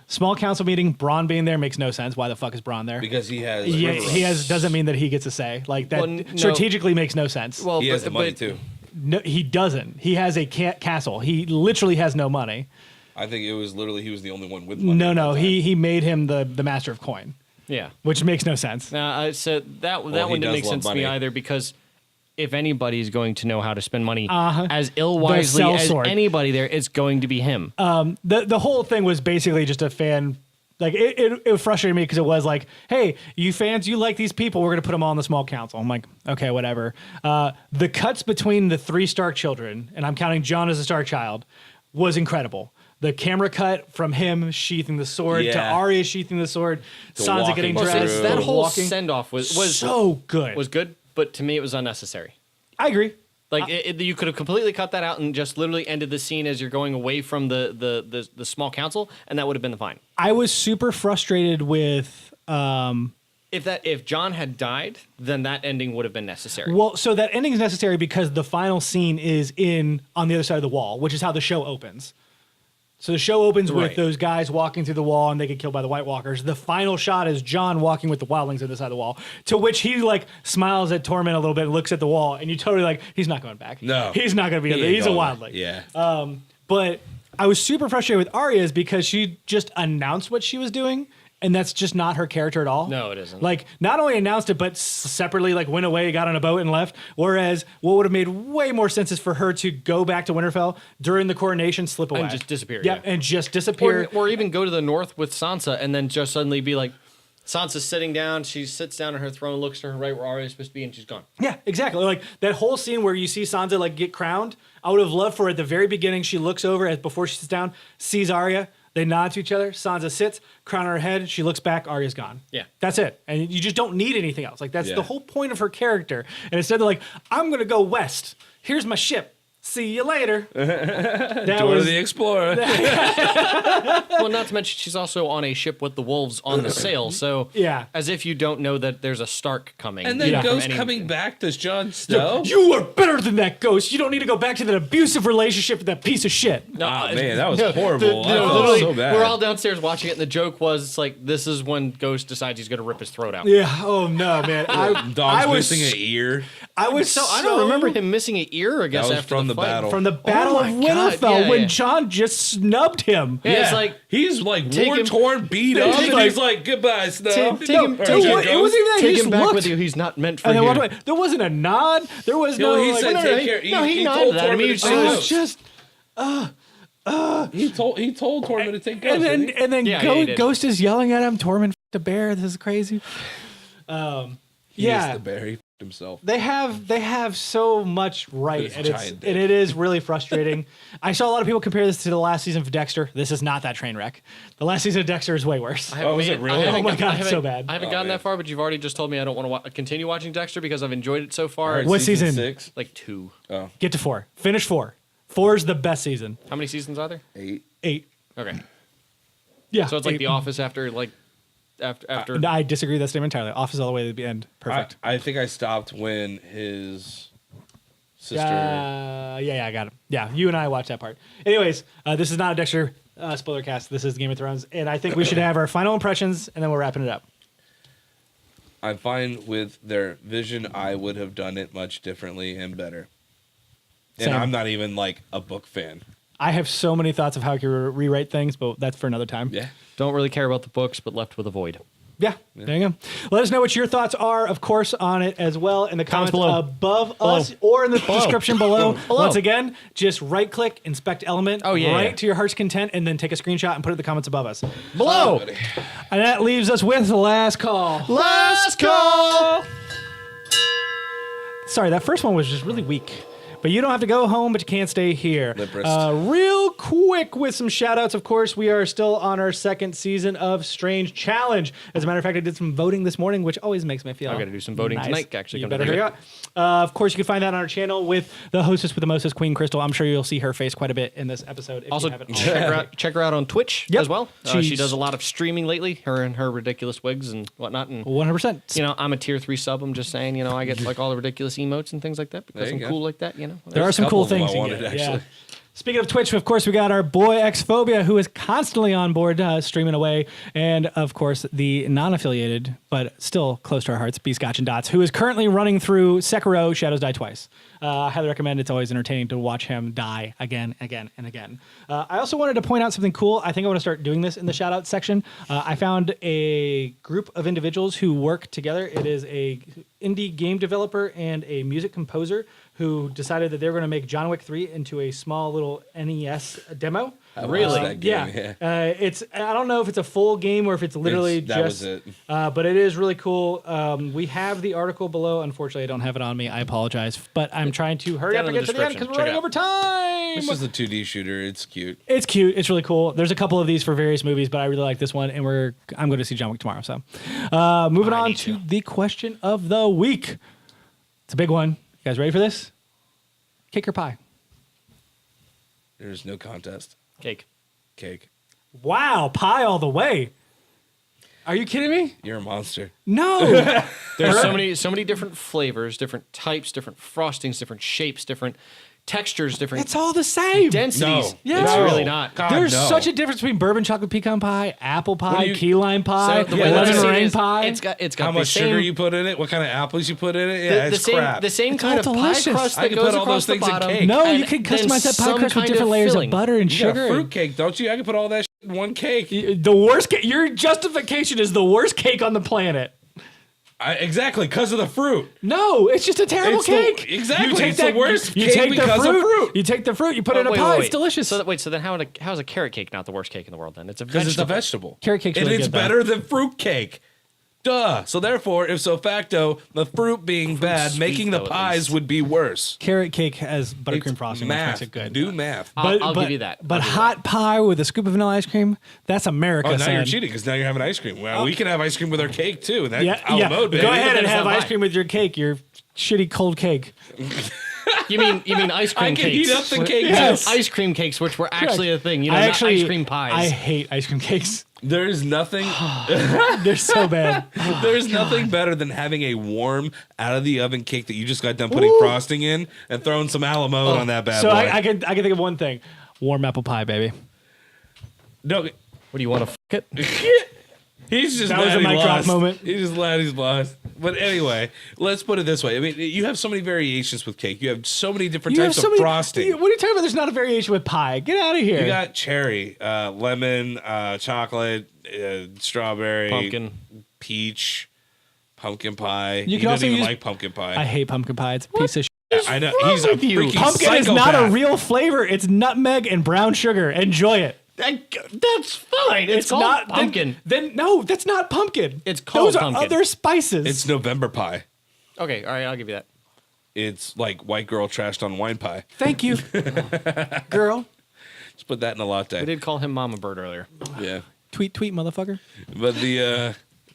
Small council meeting. Bronn being there makes no sense. Why the fuck is Bronn there? Because he has. he has doesn't mean that he gets a say. Like that Well, no. strategically makes no sense. Well, He has the money too. No, he doesn't. He has a castle. He literally has no money. I think it was literally he was the only one with money. No, at no. that time. He made him the master of coin, yeah. which makes no sense. Now, so that he one didn't does make love sense to me money. either, because if anybody's going to know how to spend money as The ill-wisely as sellsword. anybody there, it's going to be him. The whole thing was basically just a fan. Like it frustrated me because it was like, hey, you fans, you like these people, we're gonna put them all in the small council. I'm like, okay, whatever. The cuts between the 3 Stark children, and I'm counting Jon as a Stark child, was incredible. The camera cut from him sheathing the sword to Yeah. Arya sheathing the sword, Sansa walking getting through. dressed, that the whole walking. send-off was so good. was good, but to me it was unnecessary. I agree. Like you could have completely cut that out and just literally ended the scene as you're going away from the small council, and that would have been fine. I was super frustrated with if John had died, then that ending would have been necessary. Well, so that ending is necessary because the final scene is on the other side of the wall, which is how the show opens. So the show opens with those guys walking through the wall and they get killed by the White Walkers. The final shot is John walking with the wildlings on the side of the wall, to which he like smiles at Torment a little bit and looks at the wall, and you totally like, he's not going back. No. He's not going to be there. He's a wildling. Yeah. But I was super frustrated with Arya's because she just announced what she was doing, and that's just not her character at all. No, it isn't. Like, not only announced it, but separately, like, went away, got on a boat, and left. Whereas, what would have made way more sense is for her to go back to Winterfell during the coronation, slip away. And just disappear. Yeah, and just disappear. Or even go to the north with Sansa and then just suddenly be like, Sansa's sitting down, she sits down on her throne, looks to her right where Arya's supposed to be, and she's gone. Yeah, exactly. Like, that whole scene where you see Sansa, like, get crowned, I would have loved for at the very beginning, she looks over, before she sits down, sees Arya, they nod to each other. Sansa sits, crown on her head. She looks back. Arya's gone. Yeah. That's it. And you just don't need anything else. Like, that's the whole point of her character. And instead of like, I'm going to go west. Here's my ship. See you later. Dora the Explorer. Well, not to mention she's also on a ship with the wolves on the sail. So Yeah. as if you don't know that there's a Stark coming. And then from Ghost any- coming back to Jon Snow. You are better than that, Ghost. You don't need to go back to that abusive relationship with that piece of shit. No, Oh, man, that was horrible. I felt literally, so bad. we're all downstairs watching it, and the joke was it's like this is when Ghost decides he's going to rip his throat out. Yeah. Oh, no, man. Dog's missing an ear. I was So I don't remember him missing an ear. I guess was after from the the fight. battle. From the Battle of my God, Winterfell yeah, when yeah. Jon just snubbed him. Yeah, it's like he's like take war him- torn, beat up, He's and like- he's like, "Goodbye, Snow." take him- Or take him- Ghost. It wasn't even that. He take just him back looked. with you. He's not meant for And then here. walked away. There wasn't a nod. There was No, no. he like, said, no, "Take care." no, he nodded told at him. Tormund He to was take oh, Ghost. it's just. He told Tormund to take Ghost. And then didn't he? and then Yeah, he did. Ghost is yelling at him. Tormund f***ed a bear. This is crazy. He Yeah. is the bear. He f***ed himself. They have so much right, It's and giant dick. and it is really frustrating. I saw a lot of people compare this to the last season of Dexter. This is not that train wreck. The last season of Dexter is way worse. Oh, is it really? Oh my God, it's so bad. I haven't Oh, gotten man. that far, but you've already just told me I don't want to continue watching Dexter because I've enjoyed it so far. All right, What season? 6? Like 2. Oh, Get to 4. Finish 4. 4 is the best season. How many seasons are there? 8. 8. Okay, Yeah. so it's like 8. The Office after I disagree with that statement entirely. Office all the way to the end. Perfect. I think I stopped when his sister. Yeah, I got it. Yeah, you and I watched that part. Anyways, this is not a Dexter spoiler cast. This is Game of Thrones, and I think we should have our final impressions, and then we're wrapping it up. I'm fine with their vision. I would have done it much differently and better. And Same. I'm not even like a book fan. I have so many thoughts of how I could rewrite things, but that's for another time. Yeah. don't really care about the books, but left with a void. Yeah, there you go. Let us know what your thoughts are, of course, on it as well in the comments below. above us or in the description below. Below. Once again, just right-click, inspect element, Oh, yeah. right to your heart's content, and then take a screenshot and put it in the comments above us. Below. And that leaves us with the last call. Last call. Sorry, that first one was just really weak. But you don't have to go home, but you can't stay here. Lip wrist. Real quick with some shout outs, of course, we are still on our second season of Strange Challenge. As a matter of fact, I did some voting this morning, which always makes me feel I gotta do some voting nice. tonight, actually, You come to better think hurry of up. Of course, you can find that on our channel with the hostess with the mostest, Queen Crystal. I'm sure you'll see her face quite a bit in this episode if Also, you haven't check her out on Twitch Yep. as well. She She does a lot of streaming lately, her and her ridiculous wigs and whatnot. And 100%. you know, I'm a tier 3 sub. I'm just saying, you know, I get like all the ridiculous emotes and things like that because There you I'm go. cool like that, you know. There are some couple cool of them things I you wanted, get. actually. Yeah. Speaking of Twitch, of course, we got our boy Xphobia, who is constantly on board streaming away. And, of course, the non-affiliated, but still close to our hearts, BscotchNDots, who is currently running through Sekiro Shadows Die Twice. I highly recommend. It's always entertaining to watch him die again, again, and again. I also wanted to point out something cool. I think I want to start doing this in the shout-out section. I found a group of individuals who work together. It is a indie game developer and a music composer who decided that they were going to make John Wick 3 into a small little NES demo. Really? That game, yeah. It's I don't know if it's a full game or if it's literally That just was it. but it is really cool. We have the article below. Unfortunately, I don't have it on me. I apologize, but I'm trying to hurry Down up in and the get to the end because description. we're running over time. This is a 2D shooter. It's cute. It's cute. It's really cool. There's a couple of these for various movies, but I really like this one, and I'm going to see John Wick tomorrow. So, moving on need to to. the question of the week. It's a big one. You guys ready for this? Cake or pie? There's no contest. Cake. Cake. Wow, pie all the way. Are you kidding me? You're a monster. No. There's so many different flavors, different types, different frostings, different shapes, different textures, different It's all the same. densities. No. Yeah. It's No. really not. God, There's no. such a difference between bourbon chocolate pecan pie, apple pie, you- key lime pie, So the way that I lemon see it meringue is, pie. it's got How the much same, sugar you put in it? What kind of apples you put in it? Yeah, the it's same crap. the same It's kind all of pie delicious. crust I that could goes put all across those things the in bottom. cake. No, you and can then customize that pie some crust with kind different of layers filling. of butter and You got sugar. fruitcake, don't you? I can put all that shit in one cake. The worst cake. Your justification is the worst cake on the planet. Exactly, because of the fruit. No, it's just a terrible It's the- cake. exactly, You take it's the that, worst you cake take the because of fruit. You take the fruit. You put it in a Wait, pie. wait, It's wait. delicious. So then how is a carrot cake not the worst cake in the world then? It's a Because it's a vegetable. vegetable. Carrot cake's and really it's good, though. better than fruit cake. Duh. So therefore, if so facto, the fruit being bad, sweet, making the though, at pies least. would be worse. Carrot cake has buttercream It's frosting, which math. makes it good. Do math. I'll give you that. But I'll give you hot pie with a scoop of vanilla ice cream, that's America, Oh, now son. you're cheating because now you're having ice cream. Well, we can have ice cream with our cake too. That's Yeah, out yeah. mode, baby. Go ahead and That's have not ice mine. cream with your cake. Your shitty cold cake. You mean ice cream I can cakes? heat up the cake. Yes. Ice cream cakes, which were actually a thing. You know, I not actually ice cream pies. I hate ice cream cakes. There's nothing. They're so bad. There's nothing better than having a warm, out of the oven cake that you just got done putting Ooh. frosting in and throwing some a la mode on that bad So boy. I can think of one thing: warm apple pie, baby. No, What do you want to fuck it? he's just That mad was a he mic drop lost. moment. He's just glad he's lost. But anyway, let's put it this way. I mean, you have so many variations with cake. You have so many different types of frosting. What are you talking about? There's not a variation with pie. Get out of here. You got cherry, lemon, chocolate, strawberry, Pumpkin. peach, pumpkin pie. You He can also doesn't even use- like pumpkin pie. I hate pumpkin pie. It's a piece of shit. I know he's a freaking Pumpkin is psychopath. not a real flavor. It's nutmeg and brown sugar. Enjoy it. That's fine. It's called not pumpkin. Then no, that's not pumpkin. It's called Those pumpkin. are other spices. It's November pie. Okay, all right, I'll give you that. It's like white girl trashed on wine pie. Thank you, girl. Just put that in a latte. We did call him Mama Bird earlier. Yeah, Tweet, motherfucker. but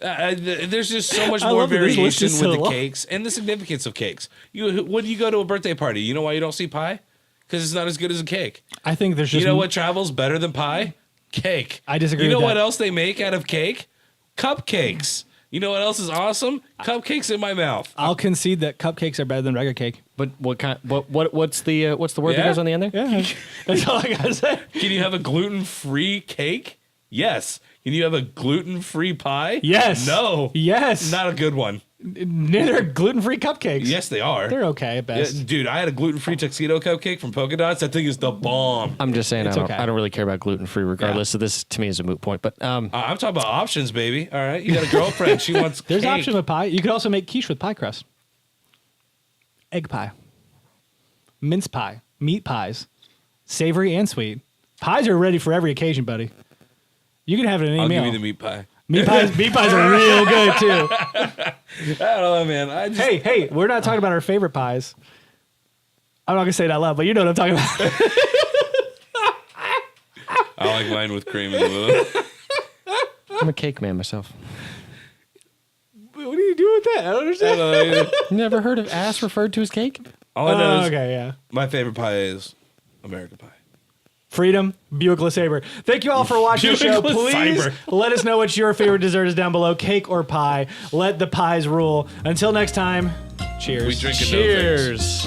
there's just so much I more love that this list variation is with so the long. cakes and the significance of cakes. When you go to a birthday party, you know why you don't see pie? Because it's not as good as a cake. I think there's just You know what travels better than pie? Cake. I disagree You know with what that. else they make out of cake? Cupcakes. You know what else is awesome? Cupcakes in my mouth. I'll concede that cupcakes are better than regular cake. But what's the word that Yeah? goes on the end there? Yeah, that's all I gotta say. Can you have a gluten-free cake? Yes. Can you have a gluten-free pie? Yes. No. Yes. Not a good one. Neither are gluten-free cupcakes. Yes, they are. They're okay at Yeah, best. dude, I had a gluten-free tuxedo cupcake from Polka Dots. That thing is the bomb. I'm just saying It's I don't, okay. I don't really care about gluten free regardless. So this to me is a moot point. But I'm talking about options, baby. All right, you got a girlfriend. She wants There's cake. options with pie. You could also make quiche with pie crust. Egg pie. Mince pie. Meat pies. Savory and sweet. Pies are ready for every occasion, buddy. You can have it in any I'll meal. give you the meat pie. Meat pies are real good too. I don't know, man. I just Hey, we're not talking about our favorite pies. I'm not gonna say it out loud, but you know what I'm talking about. I like mine with cream in the middle. I'm a cake man myself. What do you do with that? I don't understand. Never heard of ass referred to as cake? All I know is Okay, yeah. my favorite pie is American pie. Freedom, Buick LeSabre. Thank you all for watching the show. Buick Please LeSabre. let us know what your favorite dessert is down below, cake or pie. Let the pies rule. Until next time, cheers. We drink it. No thanks. Cheers.